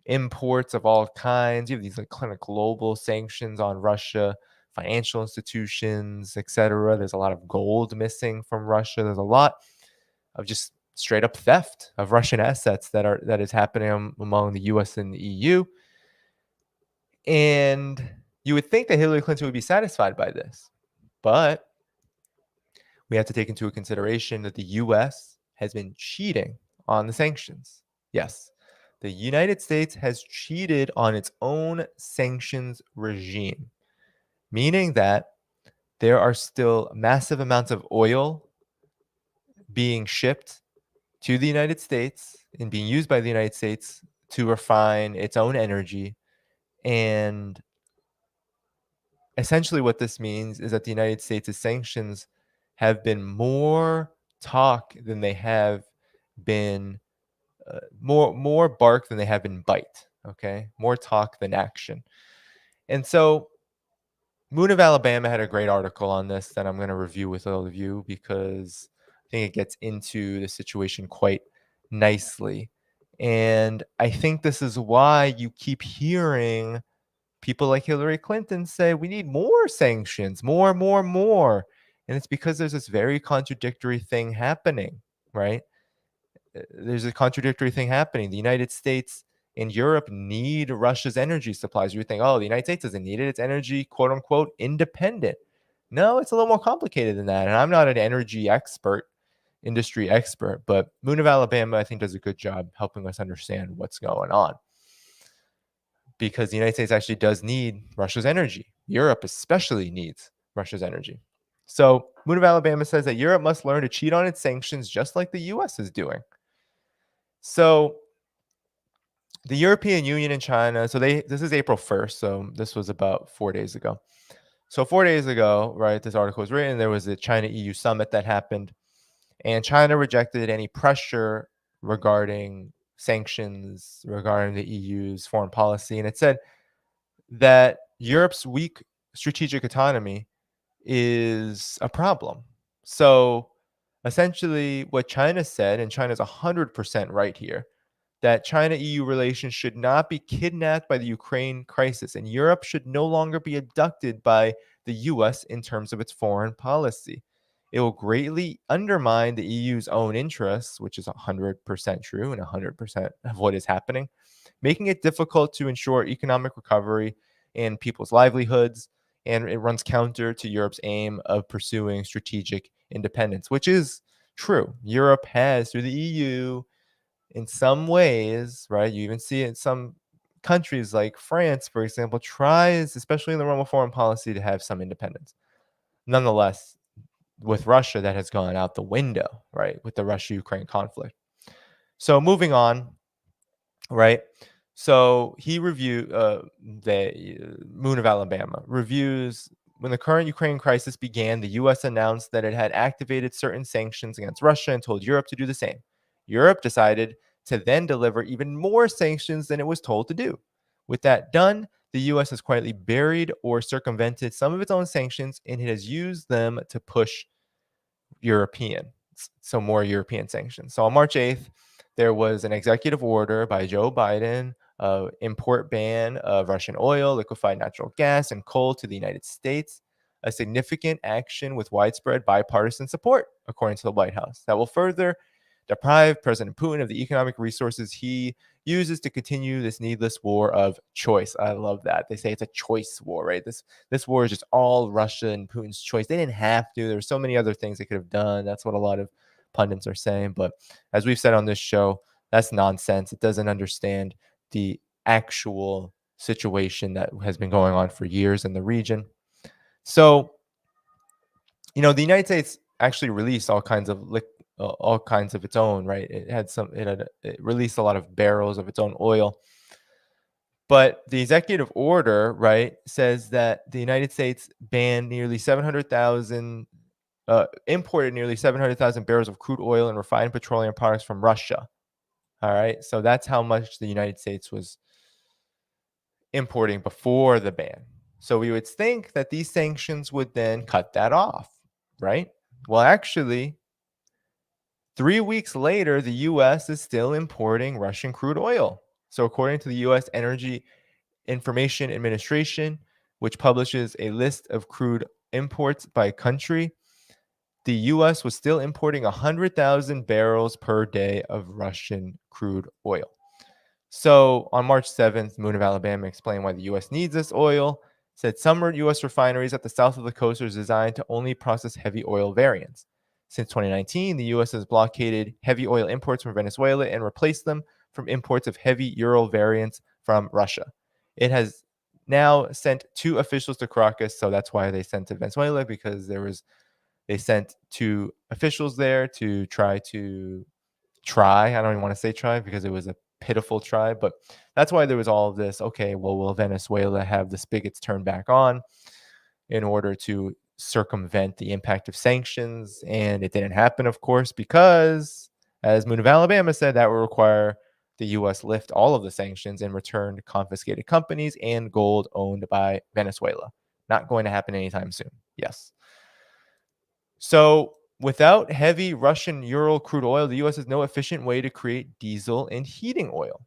imports of all kinds. You have these like kind of global sanctions on Russia, financial institutions, etc. There's a lot of gold missing from Russia. There's a lot of just straight up theft of Russian assets that is happening among the US and the EU. And you would think that Hillary Clinton would be satisfied by this. But we have to take into consideration that the US has been cheating on the sanctions. Yes, the United States has cheated on its own sanctions regime, meaning that there are still massive amounts of oil being shipped to the United States and being used by the United States to refine its own energy. And essentially, what this means is that the United States' sanctions have been more talk than they have been more bark than they have been bite. Okay, more talk than action. And so, Moon of Alabama had a great article on this that I'm going to review with all of you because I think it gets into the situation quite nicely. And I think this is why you keep hearing people like Hillary Clinton say we need more sanctions, more, more, more. And it's because there's this very contradictory thing happening, right? There's a contradictory thing happening. The United States and Europe need Russia's energy supplies. You would think, oh, the United States doesn't need it. It's energy, quote unquote, independent. No, it's a little more complicated than that. And I'm not an energy expert, industry expert, but Moon of Alabama, I think, does a good job helping us understand what's going on. Because the United States actually does need Russia's energy. Europe especially needs Russia's energy. So Moon of Alabama says that Europe must learn to cheat on its sanctions just like the US is doing. So the European Union and China, this is April 1st, so this was about 4 days ago. So 4 days ago, right, this article was written, there was a China EU summit that happened, and China rejected any pressure regarding sanctions, regarding the EU's foreign policy, and it said that Europe's weak strategic autonomy is a problem. So essentially, what China said, and China's 100% right here, that China EU relations should not be kidnapped by the Ukraine crisis, and Europe should no longer be abducted by the US in terms of its foreign policy. It will greatly undermine the EU's own interests, which is 100% true and 100% of what is happening, making it difficult to ensure economic recovery and people's livelihoods. And it runs counter to Europe's aim of pursuing strategic independence, which is true. Europe has, through the EU, in some ways, right? You even see it in some countries like France, for example, tries, especially in the realm of foreign policy, to have some independence. Nonetheless, with Russia, that has gone out the window, right? With the Russia-Ukraine conflict. So moving on, right? So he reviewed the Moon of Alabama reviews when the current Ukraine crisis began. The U.S. announced that it had activated certain sanctions against Russia and told Europe to do the same. Europe decided to then deliver even more sanctions than it was told to do. With that done, the U.S. has quietly buried or circumvented some of its own sanctions, and it has used them to push more European sanctions. So on March 8th, there was an executive order by Joe Biden of import ban of Russian oil, liquefied natural gas, and coal to the United States, a significant action with widespread bipartisan support, according to the White House, that will further deprive President Putin of the economic resources he uses to continue this needless war of choice. I love that. They say it's a choice war, right? This war is just all Russia and Putin's choice. They didn't have to. There were so many other things they could have done. That's what a lot of pundits are saying. But as we've said on this show, that's nonsense. It doesn't understand the actual situation that has been going on for years in the region. So The United States actually released all kinds of its own, right? It released a lot of barrels of its own oil. But the executive order, right, says that the United States banned nearly 700,000 imported nearly 700,000 barrels of crude oil and refined petroleum products from Russia. All right. So that's how much the United States was importing before the ban. So we would think that these sanctions would then cut that off, right? Well, actually, 3 weeks later, the US is still importing Russian crude oil. So, according to the US Energy Information Administration, which publishes a list of crude imports by country, the US was still importing 100,000 barrels per day of Russian crude oil. So on March 7th, Moon of Alabama explained why the U.S. needs this oil. Said some U.S. refineries at the south of the coast are designed to only process heavy oil variants. Since 2019, the U.S. has blockaded heavy oil imports from Venezuela and replaced them from imports of heavy Ural variants from Russia. It has now sent 2 officials to Caracas, so that's why they sent to Venezuela, because they sent 2 officials there to try. I don't even want to say try because it was a pitiful try, but that's why there was all of this. Okay, well, will Venezuela have the spigots turned back on in order to circumvent the impact of sanctions? And it didn't happen, of course, because, as Moon of Alabama said, that would require the U.S. lift all of the sanctions and return confiscated companies and gold owned by Venezuela. Not going to happen anytime soon. Yes. So, without heavy Russian Ural crude oil, the U.S. has no efficient way to create diesel and heating oil.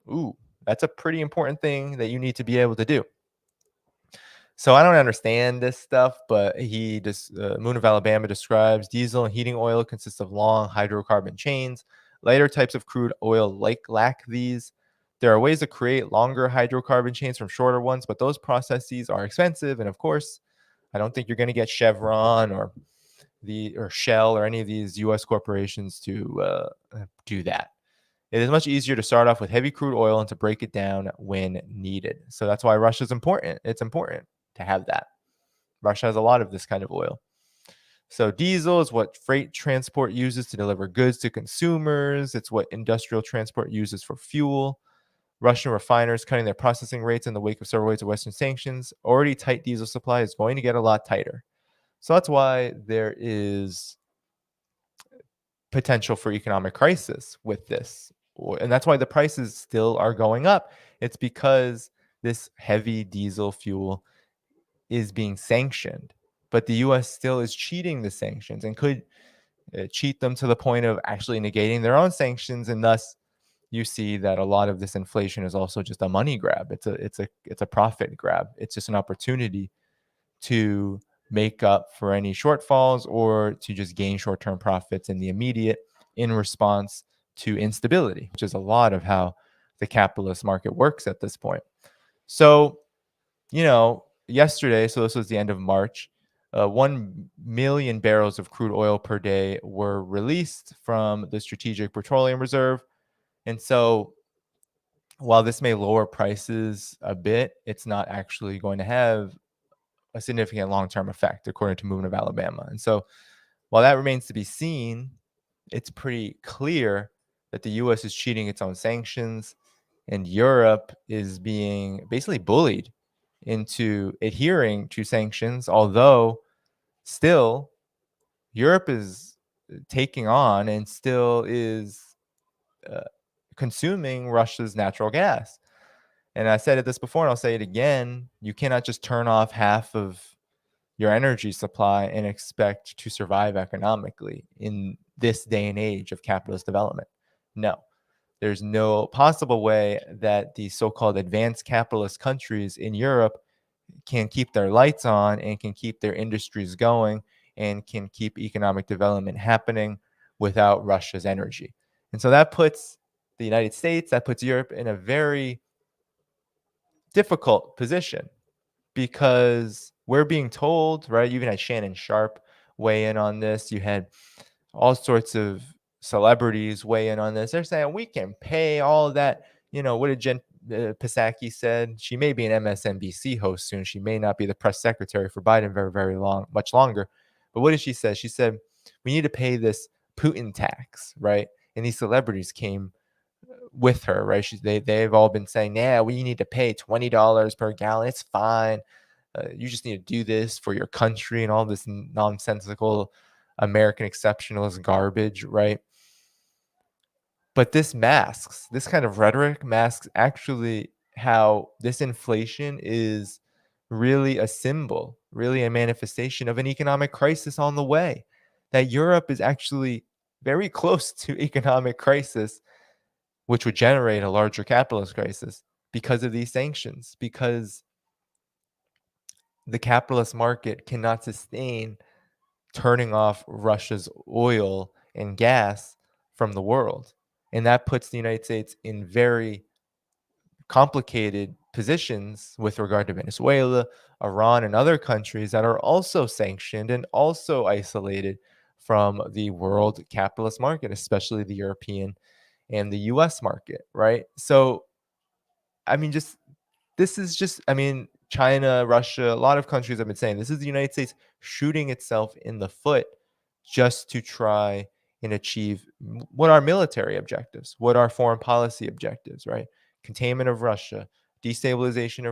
Ooh, that's a pretty important thing that you need to be able to do. So I don't understand this stuff, but Moon of Alabama describes diesel and heating oil consists of long hydrocarbon chains. Lighter types of crude oil lack these. There are ways to create longer hydrocarbon chains from shorter ones, but those processes are expensive. And of course, I don't think you're going to get Chevron or Shell or any of these U.S. corporations to do that. It is much easier to start off with heavy crude oil and to break it down when needed. So that's why Russia is important. It's important to have that. Russia has a lot of this kind of oil. So diesel is what freight transport uses to deliver goods to consumers. It's what industrial transport uses for fuel. Russian refiners cutting their processing rates in the wake of several waves of Western sanctions. Already tight diesel supply is going to get a lot tighter. So that's why there is potential for economic crisis with this. And that's why the prices still are going up. It's because this heavy diesel fuel is being sanctioned, but the US still is cheating the sanctions and could cheat them to the point of actually negating their own sanctions. And thus, you see that a lot of this inflation is also just a money grab. It's a profit grab. It's just an opportunity to make up for any shortfalls or to just gain short-term profits in the immediate in response to instability, which is a lot of how the capitalist market works at this point. So, yesterday, so this was the end of March, 1 million barrels of crude oil per day were released from the Strategic Petroleum Reserve. And so while this may lower prices a bit, it's not actually going to have a significant long-term effect, according to Moon of Alabama. And so while that remains to be seen, it's pretty clear that the U.S. is cheating its own sanctions and Europe is being basically bullied into adhering to sanctions, although still Europe is taking on and still is uh, consuming Russia's natural gas. And I said this before and I'll say it again. You cannot just turn off half of your energy supply and expect to survive economically in this day and age of capitalist development. No, there's no possible way that the so-called advanced capitalist countries in Europe can keep their lights on and can keep their industries going and can keep economic development happening without Russia's energy. And so that puts the United States, that puts Europe in a very difficult position because we're being told, right? You even had Shannon Sharp weigh in on this. You had all sorts of celebrities weigh in on this. They're saying we can pay all of that. What did Jen Psaki said? She may be an MSNBC host soon. She may not be the press secretary for Biden very, very much longer. But what did she say? She said, we need to pay this Putin tax, right? And these celebrities came with her, right? They've all been saying, yeah, we need to pay $20 per gallon. It's fine. You just need to do this for your country and all this nonsensical American exceptionalist garbage, right? But this kind of rhetoric masks actually how this inflation is really a symbol, really a manifestation of an economic crisis on the way. That Europe is actually very close to economic crisis, which would generate a larger capitalist crisis because of these sanctions, because the capitalist market cannot sustain turning off Russia's oil and gas from the world. And that puts the United States in very complicated positions with regard to Venezuela, Iran, and other countries that are also sanctioned and also isolated from the world capitalist market, especially the European and the US market, right? So, I mean, just this is just, I mean, China, Russia, a lot of countries have been saying this is the United States shooting itself in the foot just to try and achieve what are military objectives, what are foreign policy objectives, right? Containment of Russia, destabilization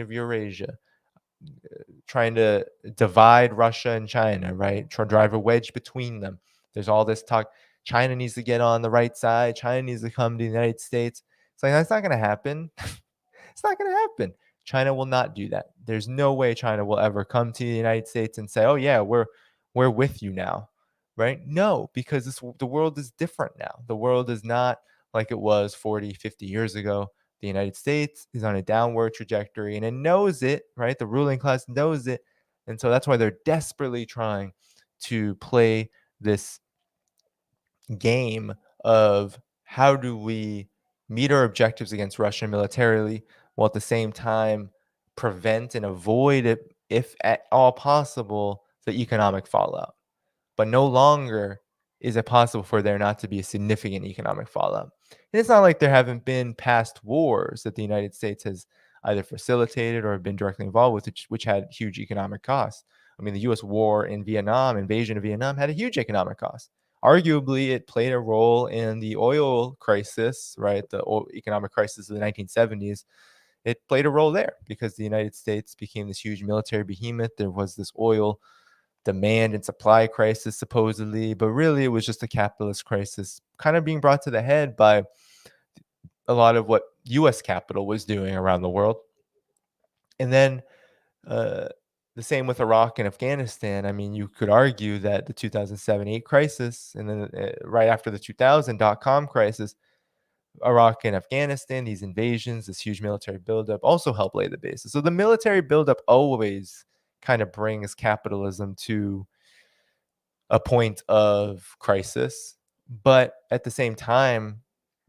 of Eurasia, trying to divide Russia and China, right? Try to drive a wedge between them. There's all this talk. China needs to get on the right side. China needs to come to the United States. It's like that's not going to happen. It's not going to happen. China will not do that. There's no way China will ever come to the United States and say, "Oh yeah, we're with you now." Right? No, because the world is different now. The world is not like it was 40, 50 years ago. The United States is on a downward trajectory and it knows it, right? The ruling class knows it. And so that's why they're desperately trying to play this game of how do we meet our objectives against Russia militarily while at the same time prevent and avoid it, if at all possible, the economic fallout. But no longer is it possible for there not to be a significant economic fallout. And it's not like there haven't been past wars that the United States has either facilitated or been directly involved with, which had huge economic costs. I mean, the US war in Vietnam, invasion of Vietnam, had a huge economic cost. Arguably, it played a role in the oil crisis, right? The economic crisis of the 1970s. It played a role there because the United States became this huge military behemoth. There was this oil demand and supply crisis, supposedly, but really it was just a capitalist crisis, kind of being brought to the head by a lot of what US capital was doing around the world. And then uh, the same with Iraq and Afghanistan. I mean, you could argue that the 2007-8 crisis and then right after the 2000 dot-com crisis, Iraq and Afghanistan, these invasions, this huge military buildup also helped lay the basis. So the military buildup always kind of brings capitalism to a point of crisis. But at the same time,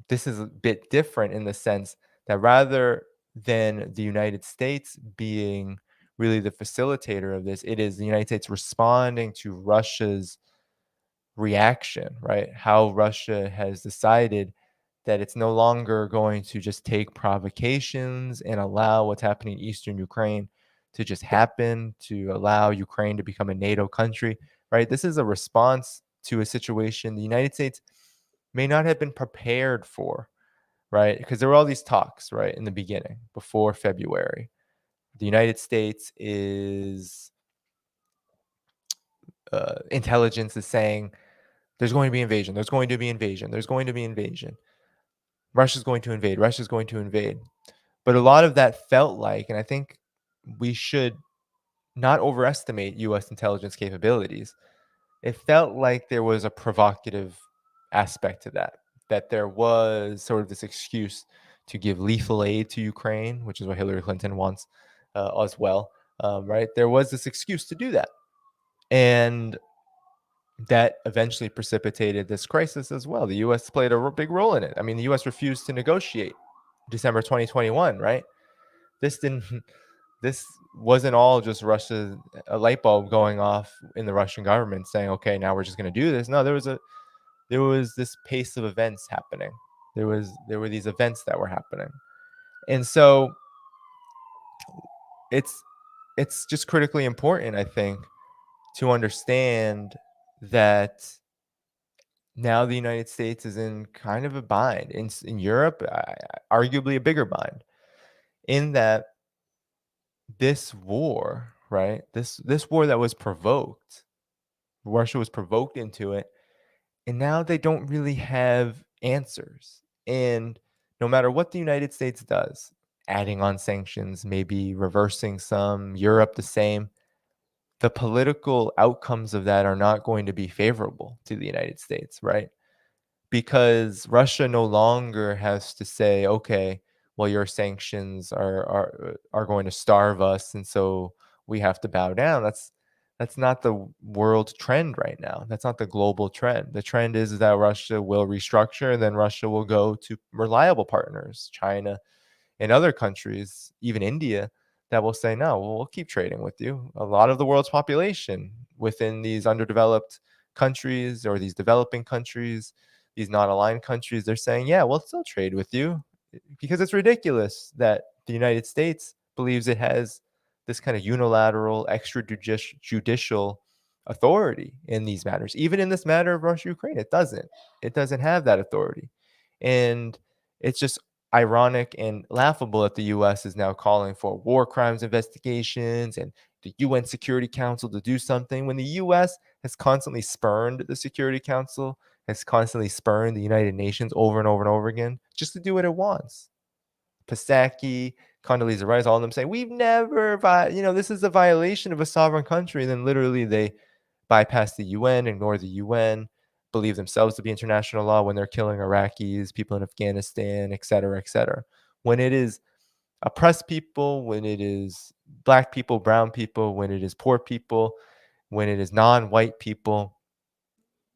this is a bit different in the sense that rather than the United States being really the facilitator of this, it is the United States responding to Russia's reaction, right? How Russia has decided that it's no longer going to just take provocations and allow what's happening in Eastern Ukraine to just happen, to allow Ukraine to become a NATO country, right? This is a response to a situation the United States may not have been prepared for, right? Because there were all these talks, right, in the beginning, before February. The United States is intelligence is saying there's going to be invasion. There's going to be invasion. There's going to be invasion. Russia's going to invade. Russia's going to invade. But a lot of that felt like, and I think we should not overestimate US intelligence capabilities. It felt like there was a provocative aspect to that, that there was sort of this excuse to give lethal aid to Ukraine, which is what Hillary Clinton wants as well, right? There was this excuse to do that. And that eventually precipitated this crisis as well. The U.S. played a big role in it. I mean, the U.S. refused to negotiate December 2021, right? This didn't. This wasn't all just Russia, a light bulb going off in the Russian government saying, "Okay, now we're just going to do this." No, there was this pace of events happening. There were these events that were happening, and so it's it's just critically important, I think, to understand that now the United States is in kind of a bind. In Europe, arguably a bigger bind, in that this war, right? This war that was provoked, Russia was provoked into it, and now they don't really have answers. And no matter what the United States does, adding on sanctions, maybe reversing some, Europe the same, the political outcomes of that are not going to be favorable to the United States, right? Because Russia no longer has to say, okay, well, your sanctions are going to starve us, and so we have to bow down. That's not the world trend right now. That's not the global trend. The trend is that Russia will restructure, and then Russia will go to reliable partners, China and other countries, even India, that will say, no, we'll keep trading with you. A lot of the world's population within these underdeveloped countries or these developing countries, these non aligned countries, they're saying, yeah, we'll still trade with you because it's ridiculous that the United States believes it has this kind of unilateral extrajudicial authority in these matters. Even in this matter of Russia Ukraine, it doesn't. It doesn't have that authority. And it's just ironic and laughable that the US is now calling for war crimes investigations and the UN Security Council to do something when the US has constantly spurned the Security Council, has constantly spurned the United Nations over and over and over again just to do what it wants. Psaki, Condoleezza Rice, all of them say, we've never, this is a violation of a sovereign country. And then literally they bypass the UN, ignore the UN, believe themselves to be international law when they're killing Iraqis, people in Afghanistan, et cetera, et cetera. When it is oppressed people, when it is black people, brown people, when it is poor people, when it is non-white people,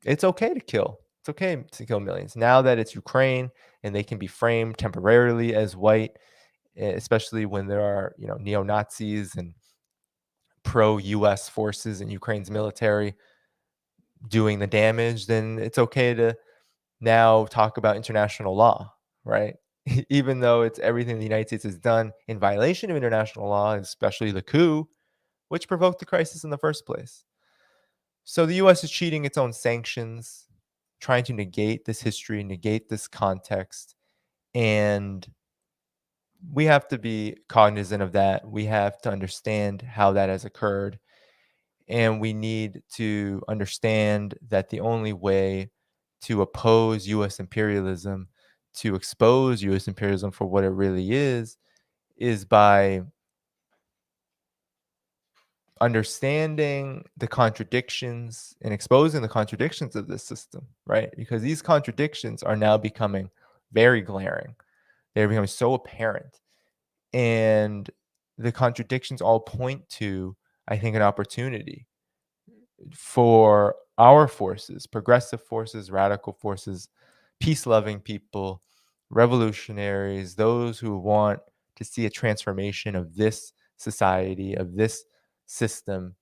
it's okay to kill. It's okay to kill millions. Now that it's Ukraine and they can be framed temporarily as white, especially when there are, neo-Nazis and pro-US forces in Ukraine's military doing the damage, then it's okay to now talk about international law, right? Even though it's everything the United States has done in violation of international law, especially the coup, which provoked the crisis in the first place. So the US is cheating its own sanctions, trying to negate this history, negate this context. And we have to be cognizant of that. We have to understand how that has occurred. And we need to understand that the only way to oppose US imperialism, to expose US imperialism for what it really is by understanding the contradictions and exposing the contradictions of this system, right? Because these contradictions are now becoming very glaring. They're becoming so apparent. And the contradictions all point to, I think, an opportunity for our forces, progressive forces, radical forces, peace loving people, revolutionaries, those who want to see a transformation of this society, of this system,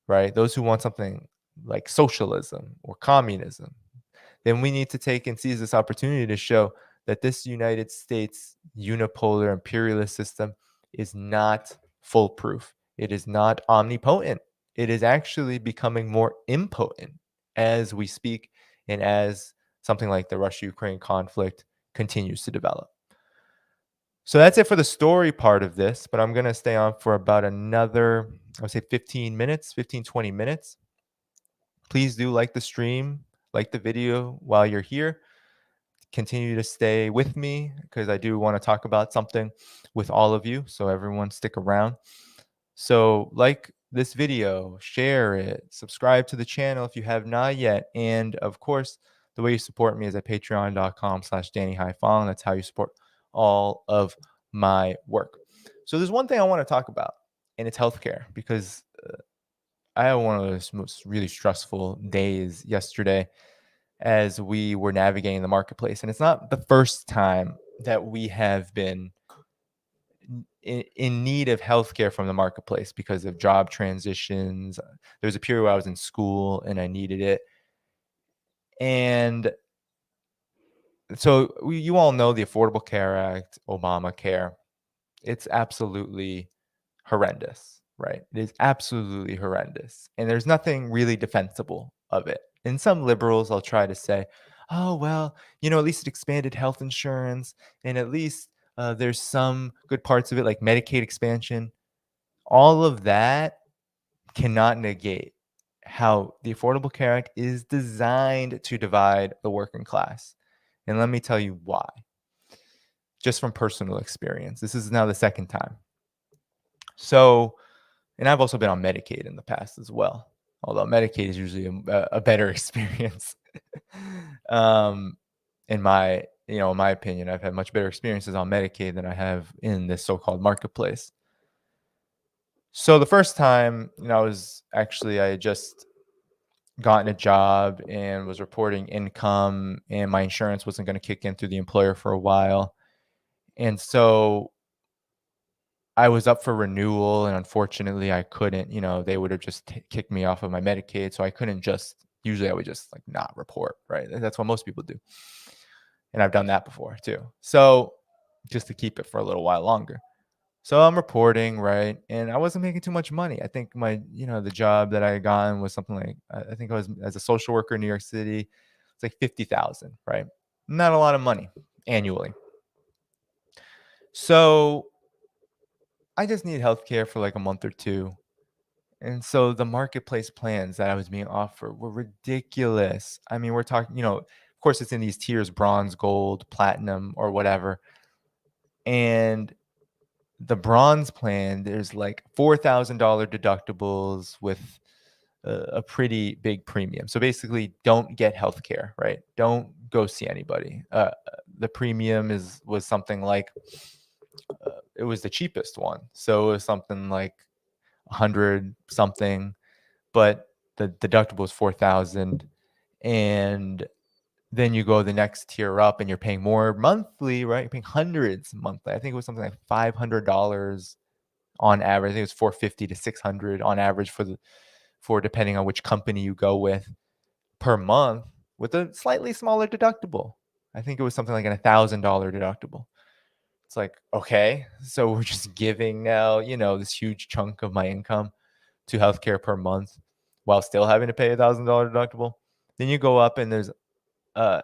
right? Those who want something like socialism or communism, then we need to take and seize this opportunity to show that this United States unipolar imperialist system is not foolproof. It is not omnipotent. It is actually becoming more impotent as we speak and as something like the Russia Ukraine conflict continues to develop. So that's it for the story part of this, but I'm going to stay on for about another, I would say 15 minutes, 15, 20 minutes. Please do like the stream, like the video while you're here. Continue to stay with me because I do want to talk about something with all of you. So everyone stick around. So like this video, share it, subscribe to the channel if you have not yet. And of course, the way you support me is at patreon.com/Danny Haiphong. That's how you support all of my work. So there's one thing I want to talk about, and it's healthcare, because I had one of those most really stressful days yesterday as we were navigating the marketplace. And it's not the first time that we have been in need of healthcare from the marketplace because of job transitions. There was a period where I was in school and I needed it. And so you all know the Affordable Care Act, Obamacare. It's absolutely horrendous, right? It is absolutely horrendous. And there's nothing really defensible of it. And some liberals, I'll try to say, oh, well, at least it expanded health insurance and at least there's some good parts of it, like Medicaid expansion. All of that cannot negate how the Affordable Care Act is designed to divide the working class. And let me tell you why, just from personal experience. This is now the second time. So, and I've also been on Medicaid in the past as well, although Medicaid is usually a better experience. um, in my opinion, I've had much better experiences on Medicaid than I have in this so-called marketplace. So the first time, I had just gotten a job and was reporting income, and my insurance wasn't going to kick in through the employer for a while. And so I was up for renewal, and unfortunately, I couldn't. They would have just kicked me off of my Medicaid, so I couldn't just. Usually, I would just like not report, right? That's what most people do, and I've done that before too. So just to keep it for a little while longer. So I'm reporting, right? And I wasn't making too much money. I think the job that I had gotten was something like, I think I was as a social worker in New York City. It's like 50,000, right? Not a lot of money annually. So I just need healthcare for like a month or two. And so the marketplace plans that I was being offered were ridiculous. I mean, we're talking, of course, it's in these tiers: bronze, gold, platinum, or whatever. And the bronze plan, there's like $4,000 deductibles with a pretty big premium. So basically, don't get healthcare, right? Don't go see anybody. The premium was something like it was the cheapest one, so it was something like 100 something, but the deductible is 4,000, and then you go the next tier up, and you're paying more monthly, right? You're paying hundreds monthly. I think it was something like $500 on average. I think it was 450 to 600 on average for depending on which company you go with per month, with a slightly smaller deductible. I think it was something like an $1,000 deductible. It's like, okay, so we're just giving now, this huge chunk of my income to healthcare per month while still having to pay $1,000 deductible. Then you go up and there's uh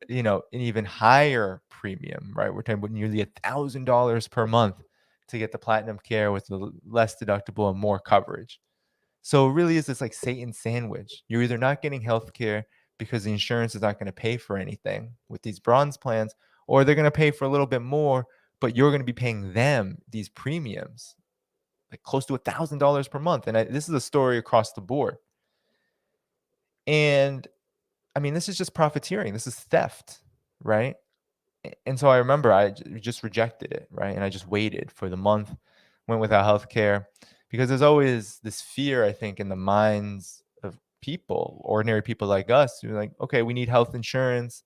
an even higher premium, right? We're talking about nearly $1,000 per month to get the platinum care with the less deductible and more coverage. So it really is this like Satan sandwich. You're either not getting health care because the insurance is not going to pay for anything with these bronze plans, or they're going to pay for a little bit more, but you're going to be paying them these premiums, like close to $1,000 per month. And this is a story across the board. And I mean, this is just profiteering. This is theft, right? And so I remember just rejected it, right? And I just waited for the month, went without health care, because there's always this fear, I think, in the minds of people, ordinary people like us, who are like, okay, we need health insurance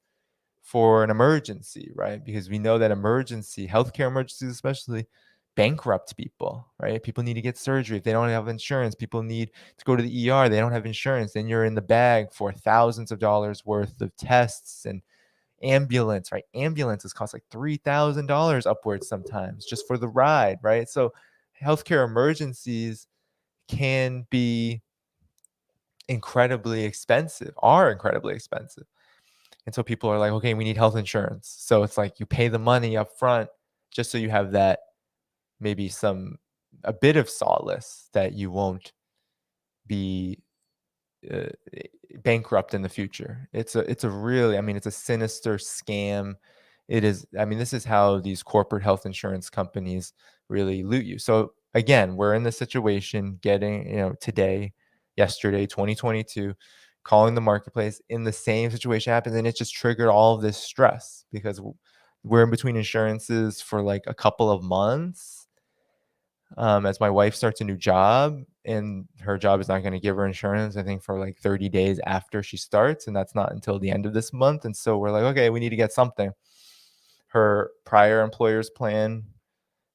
for an emergency, right? Because we know that healthcare emergencies especially, bankrupt people, right? People need to get surgery. If they don't have insurance, people need to go to the ER. They don't have insurance. Then you're in the bag for thousands of dollars worth of tests and ambulance, right? Ambulances cost like $3,000 upwards sometimes just for the ride, right? So healthcare emergencies can be are incredibly expensive. And so people are like, okay, we need health insurance. So it's like you pay the money up front just so you have that, maybe a bit of solace that you won't be uh, bankrupt in the future. It's a really, I mean, it's a sinister scam. It is. I mean, this is how these corporate health insurance companies really loot you. So again, we're in the situation getting, yesterday, 2022, calling the marketplace in the same situation happens, and it just triggered all of this stress because we're in between insurances for like a couple of months, as my wife starts a new job, and her job is not going to give her insurance, I think, for like 30 days after she starts. And that's not until the end of this month. And so we're like, okay, we need to get something. Her prior employer's plan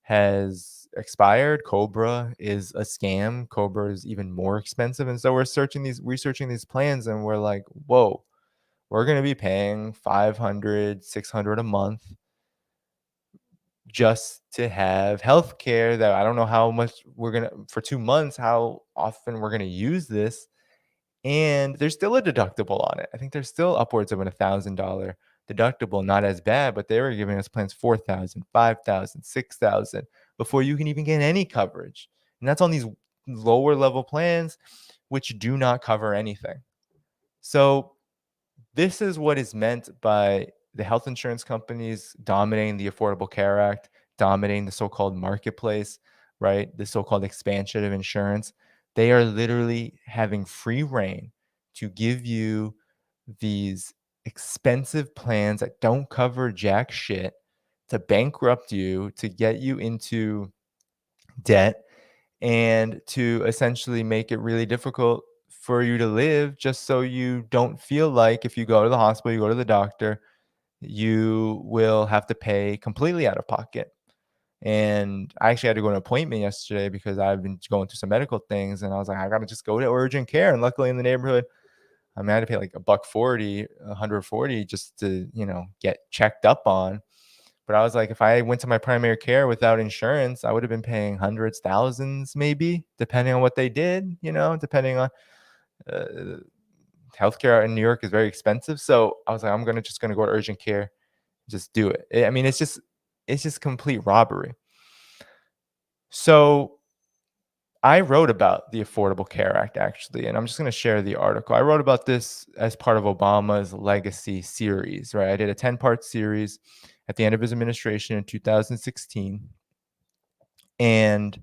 has expired. Cobra is a scam. Cobra is even more expensive. And so we're researching these plans, and we're like, whoa, we're going to be paying 500, 600 a month just to have healthcare that I don't know how much we're gonna for 2 months, how often we're gonna use this, and there's still a deductible on it. I think there's still upwards of an $1,000 deductible, not as bad, but they were giving us plans 4,000, 5,000, 6,000 before you can even get any coverage, and that's on these lower level plans, which do not cover anything. So this is what is meant by the health insurance companies dominating the Affordable Care Act, dominating the so-called marketplace, right? The so-called expansion of insurance. They are literally having free reign to give you these expensive plans that don't cover jack shit, to bankrupt you, to get you into debt, and to essentially make it really difficult for you to live, just so you don't feel like if you go to the hospital, you go to the doctor, you will have to pay completely out of pocket. And I actually had to go to an appointment yesterday because I've been going through some medical things, and I was like, I gotta just go to urgent care. And luckily in the neighborhood, I mean, I had to pay like $140, 140 just to, get checked up on. But I was like, if I went to my primary care without insurance, I would have been paying hundreds, thousands, maybe, depending on what they did, depending on uh, healthcare in New York is very expensive. So I was like, just gonna go to urgent care, just do it. I mean, it's just complete robbery. So I wrote about the Affordable Care Act actually, and I'm just going to share the article. I wrote about this as part of Obama's legacy series, right? I did a 10-part series at the end of his administration in 2016. And I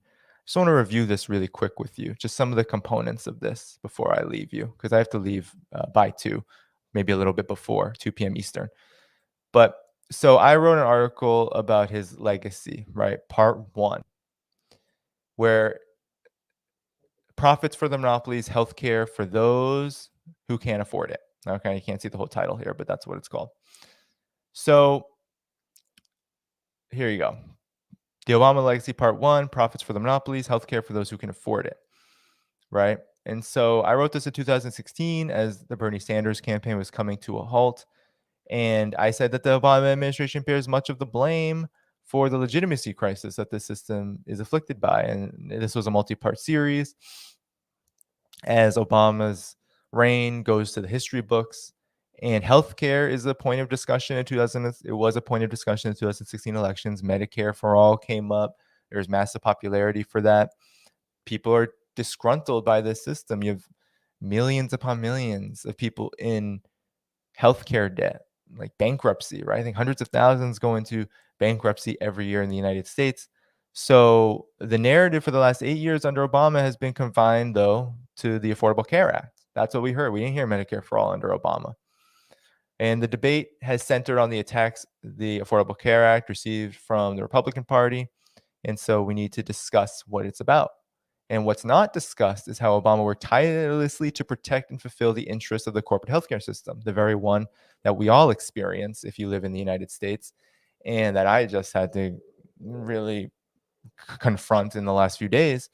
just want to review this really quick with you, just some of the components of this before I leave you, because I have to leave by 2, maybe a little bit before 2 p.m. Eastern. But so I wrote an article about his legacy, right? Part 1, where profits for the monopolies, healthcare for those who can't afford it. Okay, you can't see the whole title here, but that's what it's called. So here you go. The Obama Legacy Part 1, profits for the monopolies, healthcare for those who can afford it, right? And so I wrote this in 2016 as the Bernie Sanders campaign was coming to a halt. And I said that the Obama administration bears much of the blame for the legitimacy crisis that this system is afflicted by. And this was a multi-part series. As Obama's reign goes to the history books, and healthcare is a point of discussion in 2000. It was a point of discussion in 2016 elections. Medicare for all came up. There's massive popularity for that. People are disgruntled by this system. You have millions upon millions of people in healthcare debt, like bankruptcy, right? I think hundreds of thousands go into bankruptcy every year in the United States. So the narrative for the last 8 years under Obama has been confined, though, to the Affordable Care Act. That's what we heard. We didn't hear Medicare for all under Obama. And the debate has centered on the attacks the Affordable Care Act received from the Republican Party. And so we need to discuss what it's about. And what's not discussed is how Obama worked tirelessly to protect and fulfill the interests of the corporate healthcare system, the very one that we all experience if you live in the United States, and that I just had to really confront in the last few days.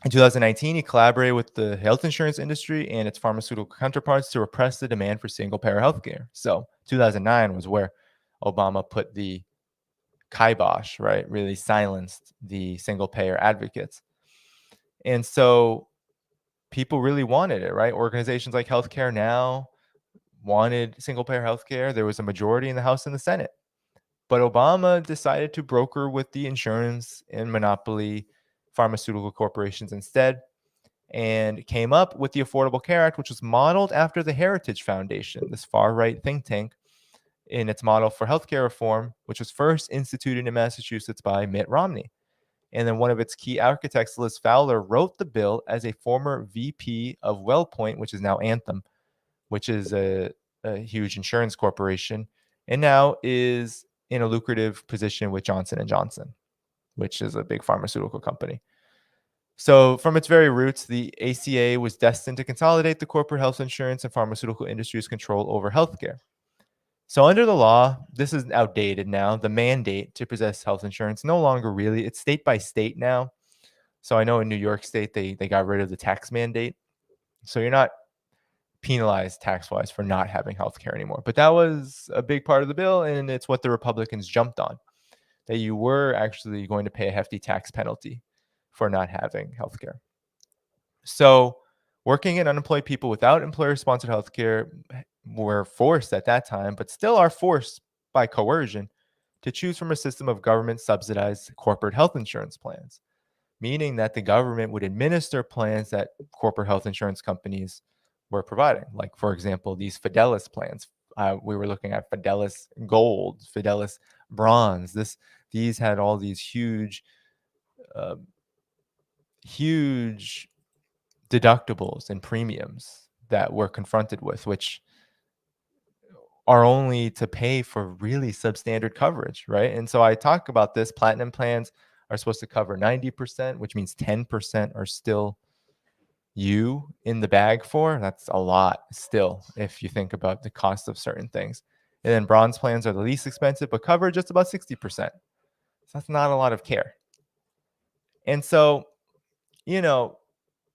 In 2019, he collaborated with the health insurance industry and its pharmaceutical counterparts to repress the demand for single-payer healthcare. So 2009 was where Obama put the kibosh, right? Really silenced the single-payer advocates. And so people really wanted it, right? Organizations like Healthcare Now wanted single-payer healthcare. There was a majority in the House and the Senate. But Obama decided to broker with the insurance and monopoly pharmaceutical corporations instead, and came up with the Affordable Care Act, which was modeled after the Heritage Foundation, this far-right think tank, in its model for healthcare reform, which was first instituted in Massachusetts by Mitt Romney. And then one of its key architects, Liz Fowler, wrote the bill as a former VP of WellPoint, which is now Anthem, which is a huge insurance corporation, and now is in a lucrative position with Johnson & Johnson, which is a big pharmaceutical company. So from its very roots, the ACA was destined to consolidate the corporate health insurance and pharmaceutical industry's control over healthcare. So under the law, this is outdated now. The mandate to possess health insurance no longer really, it's state by state now. So I know in New York State, they got rid of the tax mandate. So you're not penalized tax-wise for not having healthcare anymore. But that was a big part of the bill, and it's what the Republicans jumped on. that you were actually going to pay a hefty tax penalty for not having healthcare. So, working and unemployed people without employer sponsored healthcare were forced at that time, but still are forced by coercion to choose from a system of government subsidized corporate health insurance plans, meaning that the government would administer plans that corporate health insurance companies were providing. Like, for example, these Fidelis plans. We were looking at Fidelis Gold, Fidelis Bronze. These had all these uh, huge deductibles and premiums that we're confronted with, which are only to pay for really substandard coverage, right? And so I talk about this. Platinum plans are supposed to cover 90%, which means 10% are still you in the bag for. That's a lot still, if you think about the cost of certain things. And then bronze plans are the least expensive, but cover just about 60%. So that's not a lot of care. And so, you know,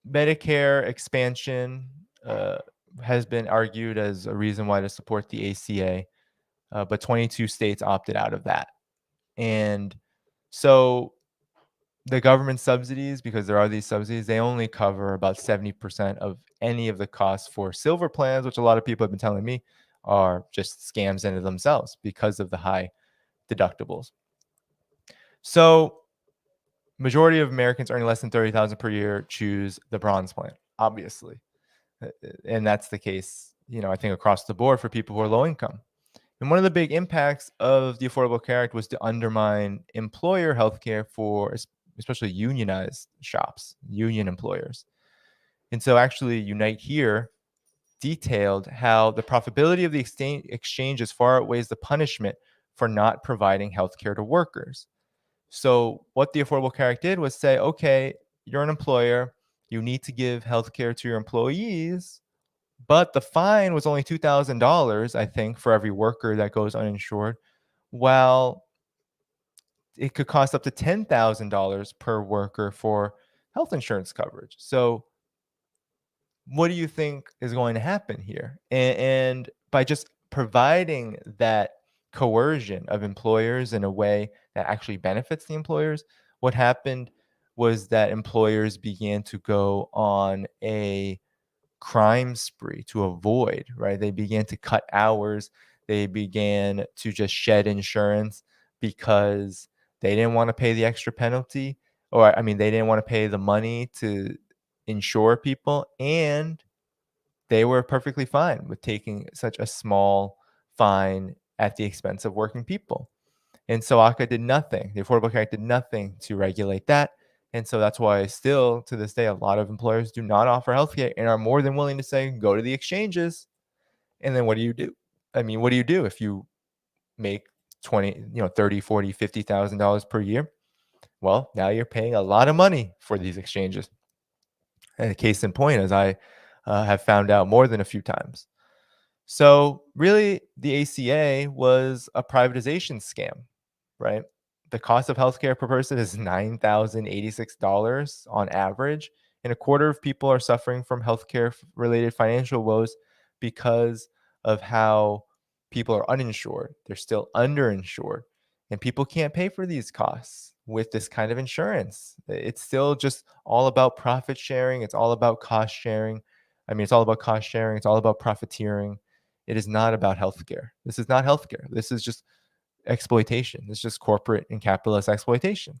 Medicare expansion has been argued as a reason why to support the ACA, but 22 states opted out of that. And so the government subsidies, because there are these subsidies, they only cover about 70% of any of the costs for silver plans, which a lot of people have been telling me are just scams in themselves because of the high deductibles. So majority of Americans earning less than 30,000 per year choose the bronze plan, obviously. And that's the case, I think across the board for people who are low income. And one of the big impacts of the Affordable Care Act was to undermine employer healthcare for especially unionized shops, union employers. And so actually Unite Here detailed how the profitability of the exchanges far outweighs the punishment for not providing healthcare to workers. So what the Affordable Care Act did was say, okay, you're an employer, you need to give healthcare to your employees, but the fine was only $2,000, I think, for every worker that goes uninsured, while it could cost up to $10,000 per worker for health insurance coverage. So what do you think is going to happen here? And by just providing that coercion of employers in a way that actually benefits the employers, what happened was that employers began to go on a crime spree to avoid, right? They began to cut hours. They began to just shed insurance because they didn't want to pay the extra penalty, or I mean, they didn't want to pay the money to insure people, and they were perfectly fine with taking such a small fine at the expense of working people. And so ACA did nothing. The Affordable Care Act did nothing to regulate that. And so that's why still to this day, a lot of employers do not offer healthcare and are more than willing to say, go to the exchanges. And then what do you do? I mean, what do you do if you make 20, 30, 40, $50,000 per year? Well, now you're paying a lot of money for these exchanges. And a case in point, as I have found out more than a few times. So really, the ACA was a privatization scam, right? The cost of healthcare per person is $9,086 on average, and a quarter of people are suffering from healthcare related financial woes because of how people are uninsured. They're still underinsured, and people can't pay for these costs with this kind of insurance. It's still just all about profit sharing. It's all about cost sharing. I mean, it's all about cost sharing. It's all about profiteering. It is not about healthcare. This is not healthcare. This is just exploitation. It's just corporate and capitalist exploitation.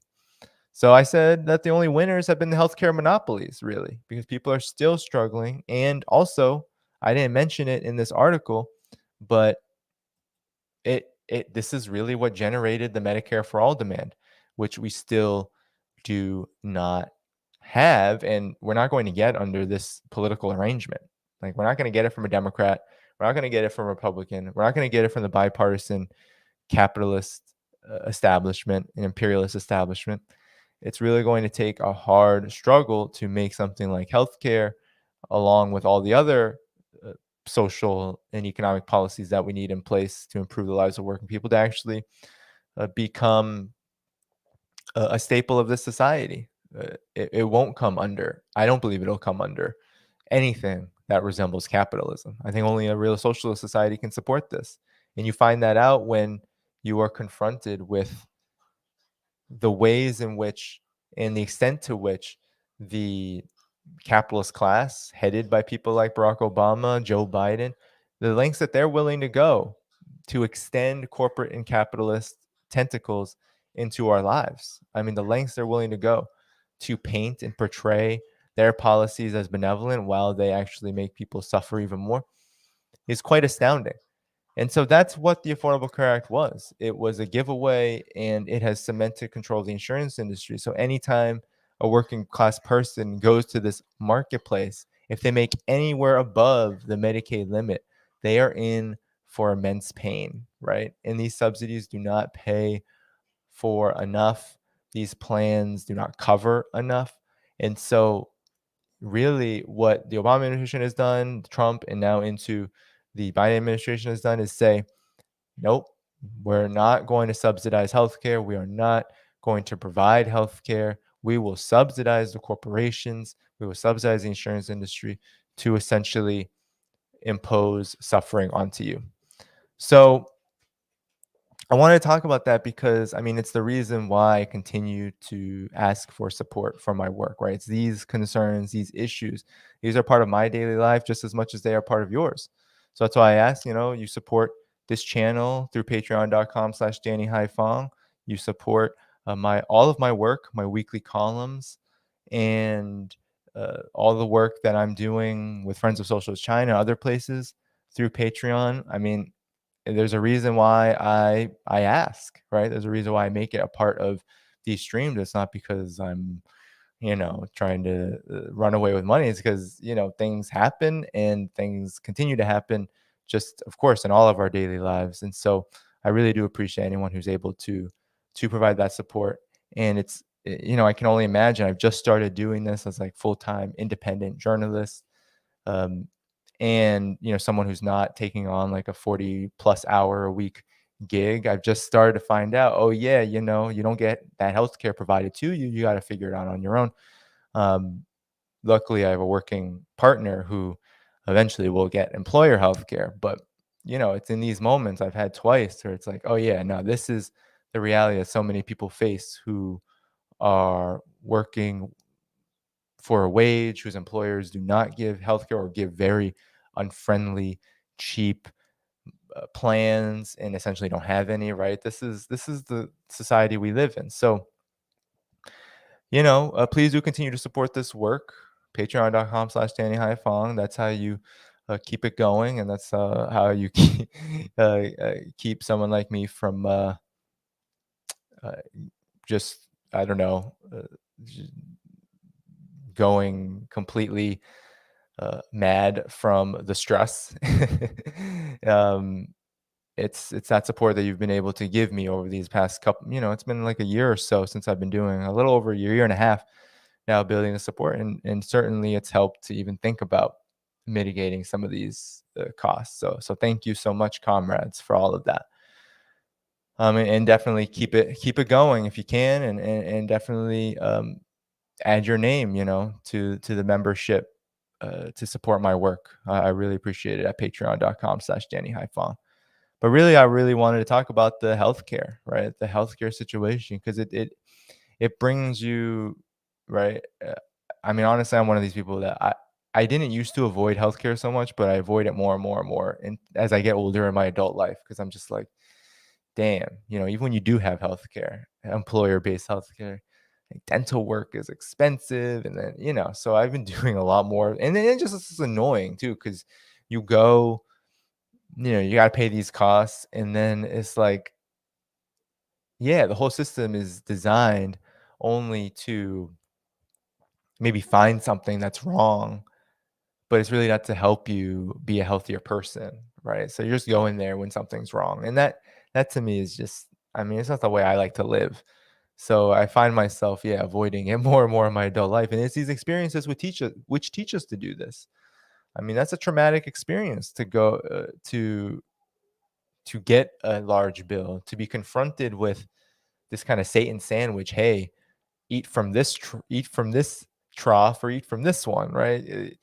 So I said that the only winners have been the healthcare monopolies, really, because people are still struggling. And also, I didn't mention it in this article, but this is really what generated the Medicare for all demand, which we still do not have, and we're not going to get under this political arrangement. Like, we're not going to get it from a Democrat. We're not going to get it from a Republican. We're not going to get it from the bipartisan capitalist establishment and imperialist establishment. It's really going to take a hard struggle to make something like healthcare, along with all the other uh, social and economic policies that we need in place to improve the lives of working people, to actually become a staple of this society. It won't come under, I don't believe it'll come under anything that resembles capitalism. I think only a real socialist society can support this. And you find that out when you are confronted with the ways in which and the extent to which the capitalist class, headed by people like Barack Obama, Joe Biden, the lengths that they're willing to go to extend corporate and capitalist tentacles into our lives. I mean, the lengths they're willing to go to paint and portray their policies as benevolent while they actually make people suffer even more is quite astounding. And so that's what the Affordable Care Act was. It was a giveaway, and it has cemented control of the insurance industry. So anytime a working class person goes to this marketplace, if they make anywhere above the Medicaid limit, they are in for immense pain, right? And these subsidies do not pay for enough. These plans do not cover enough. And so really what the Obama administration has done, Trump, and now into the Biden administration has done is say, nope, we're not going to subsidize healthcare. We are not going to provide healthcare. We will subsidize the corporations. We will subsidize the insurance industry to essentially impose suffering onto you. So I wanted to talk about that because I mean, it's the reason why I continue to ask for support for my work, right? It's these concerns, these issues, these are part of my daily life just as much as they are part of yours. So that's why I ask, you support this channel through patreon.com/Danny Haiphong. You support all of my work, my weekly columns, and all the work that I'm doing with Friends of Socialist China, other places through Patreon. I mean, there's a reason why I ask, right? There's a reason why I make it a part of these streams. It's not because I'm, trying to run away with money. It's because, things happen and things continue to happen just, of course, in all of our daily lives. And so I really do appreciate anyone who's able to provide that support. And I can only imagine. I've just started doing this as like full-time independent journalist. Um, and someone who's not taking on like a 40 plus hour a week gig. I've just started to find out, oh yeah, you don't get that healthcare provided to you. You got to figure it out on your own. um, Luckily I have a working partner who eventually will get employer healthcare, but it's in these moments I've had twice where it's like, oh yeah, no, this is the reality that so many people face who are working for a wage, whose employers do not give healthcare or give very unfriendly, cheap plans, and essentially don't have any. Right? This is the society we live in. So please do continue to support this work. Patreon.com/Danny Haiphong. That's how you keep it going, and that's how you keep someone like me from uh, just I don't know. Going completely mad from the stress. um, it's that support that you've been able to give me over these past couple. It's been like a year or so since I've been doing a little over a year and a half now building the support, and certainly it's helped to even think about mitigating some of these costs. So thank you so much, comrades, for all of that. And definitely keep it going if you can, and definitely add your name, to the membership to support my work. I really appreciate it at patreon.com/Danny Haiphong. But really, I really wanted to talk about the healthcare, right? The healthcare situation, because it brings you, right. I mean, honestly, I'm one of these people that I didn't used to avoid healthcare so much, but I avoid it more and more and more, and as I get older in my adult life, because I'm just like, damn, even when you do have healthcare, employer-based healthcare, like dental work is expensive. And then, so I've been doing a lot more. And then it's annoying too, because you go, you got to pay these costs. And then it's like, yeah, the whole system is designed only to maybe find something that's wrong, but it's really not to help you be a healthier person, right? So you're just going there when something's wrong. And that to me is just, I mean, it's not the way I like to live. So I find myself, yeah, avoiding it more and more in my adult life. And it's these experiences which teach us to do this. I mean, that's a traumatic experience to go to get a large bill, to be confronted with this kind of Satan sandwich. Hey, eat from this trough or eat from this one, right?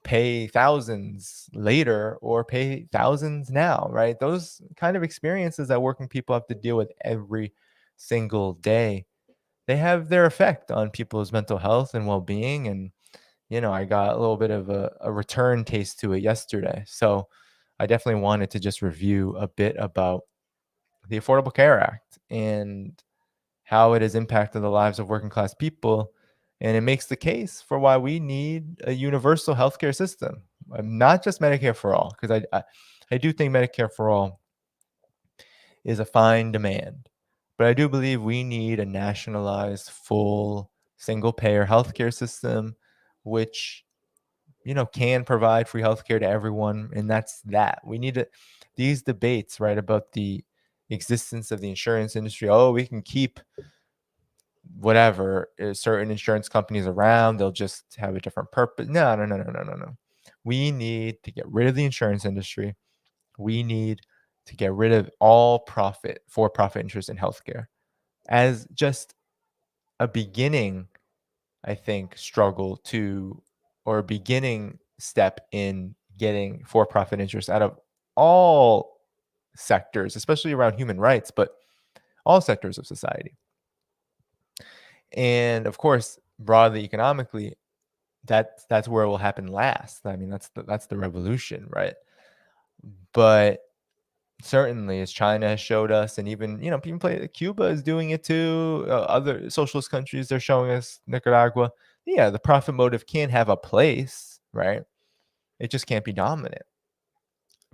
Pay thousands later or pay thousands now, right? Those kind of experiences that working people have to deal with every single day. they have their effect on people's mental health and well-being. And I got a little bit of a return taste to it yesterday. So I definitely wanted to just review a bit about the Affordable Care Act and how it has impacted the lives of working class people. And it makes the case for why we need a universal healthcare system, not just Medicare for all, because I do think Medicare for all is a fine demand. But I do believe we need a nationalized, full, single payer healthcare system, which can provide free healthcare to everyone. And that's that. We need these debates, right, about the existence of the insurance industry. Oh, we can keep whatever certain insurance companies around. They'll just have a different purpose. No, no, no, no, no, no, no. We need to get rid of the insurance industry. We need to get rid of all for-profit interest in healthcare as just a beginning, I think, struggle to, or a beginning step in getting for-profit interests out of all sectors, especially around human rights, but all sectors of society. And of course, broadly economically, that's where it will happen last. I mean, that's the revolution, right? But certainly, as China has showed us, and even people Cuba is doing it too. Other socialist countries, they're showing us, Nicaragua. Yeah, the profit motive can have a place, right? It just can't be dominant.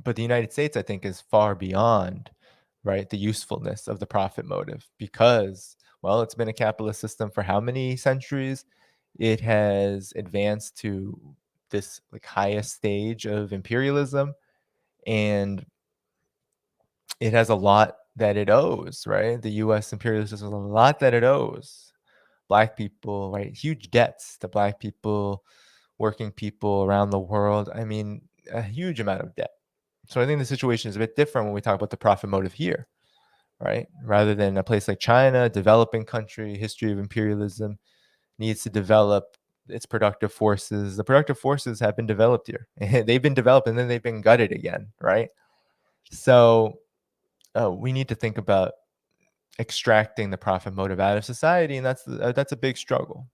But the United States, I think, is far beyond, right, the usefulness of the profit motive because, well, it's been a capitalist system for how many centuries? It has advanced to this like highest stage of imperialism, and it has a lot that it owes, right? The U.S. imperialist system has a lot that it owes Black people, right? Huge debts to Black people, working people around the world. I mean, a huge amount of debt. So I think the situation is a bit different when we talk about the profit motive here, right? Rather than a place like China, developing country, history of imperialism, needs to develop its productive forces. The productive forces have been developed here. They've been developed and then they've been gutted again, right? So we need to think about extracting the profit motive out of society, and that's a big struggle.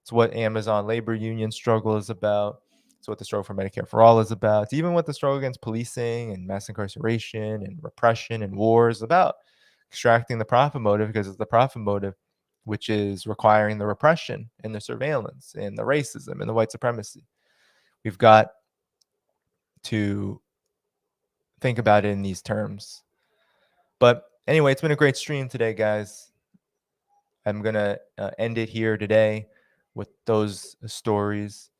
It's what Amazon labor union struggle is about. It's what the struggle for Medicare for all is about. It's even what the struggle against policing and mass incarceration and repression and war is about. Extracting the profit motive, because it's the profit motive which is requiring the repression and the surveillance and the racism and the white supremacy. We've got to think about it in these terms. But anyway, it's been a great stream today, guys. I'm going to end it here today with those stories.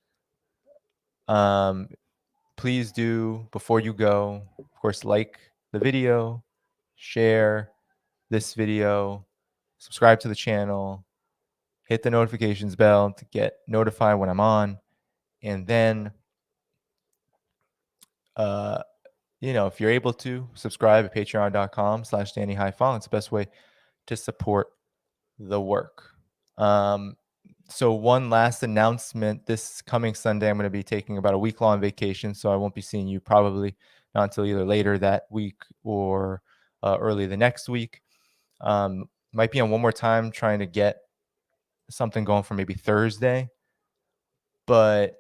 Please do, before you go, of course, like the video, share this video, subscribe to the channel, hit the notifications bell to get notified when I'm on. And then, if you're able to subscribe at patreon.com/Danny Haiphong, it's the best way to support the work. So one last announcement. This coming Sunday, I'm going to be taking about a week-long vacation, so I won't be seeing you probably not until either later that week or early the next week. Might be on one more time trying to get something going for maybe Thursday. But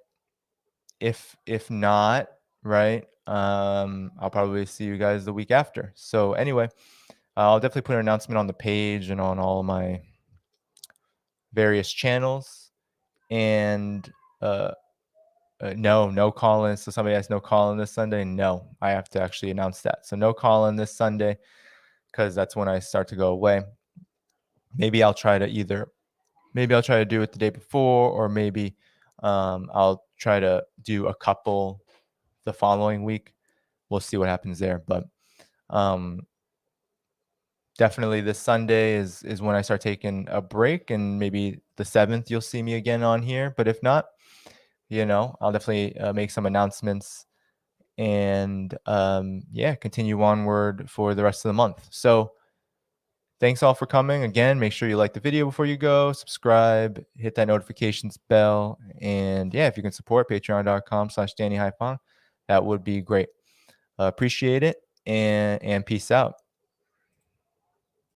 if not, right, I'll probably see you guys the week after. So anyway, I'll definitely put an announcement on the page and on all my various channels. And no call-in. So somebody has no call-in this Sunday. No, I have to actually announce that. So no call-in this Sunday because that's when I start to go away. Maybe I'll try to do it the day before, or maybe I'll try to do a couple the following week. We'll see what happens there. But definitely this Sunday is when I start taking a break, and maybe the 7th you'll see me again on here. But if not, I'll definitely make some announcements and continue onward for the rest of the month. So thanks all for coming. Again, make sure you like the video before you go, subscribe, hit that notifications bell. And if you can support patreon.com/Danny Haiphong, that would be great. Appreciate it, and peace out.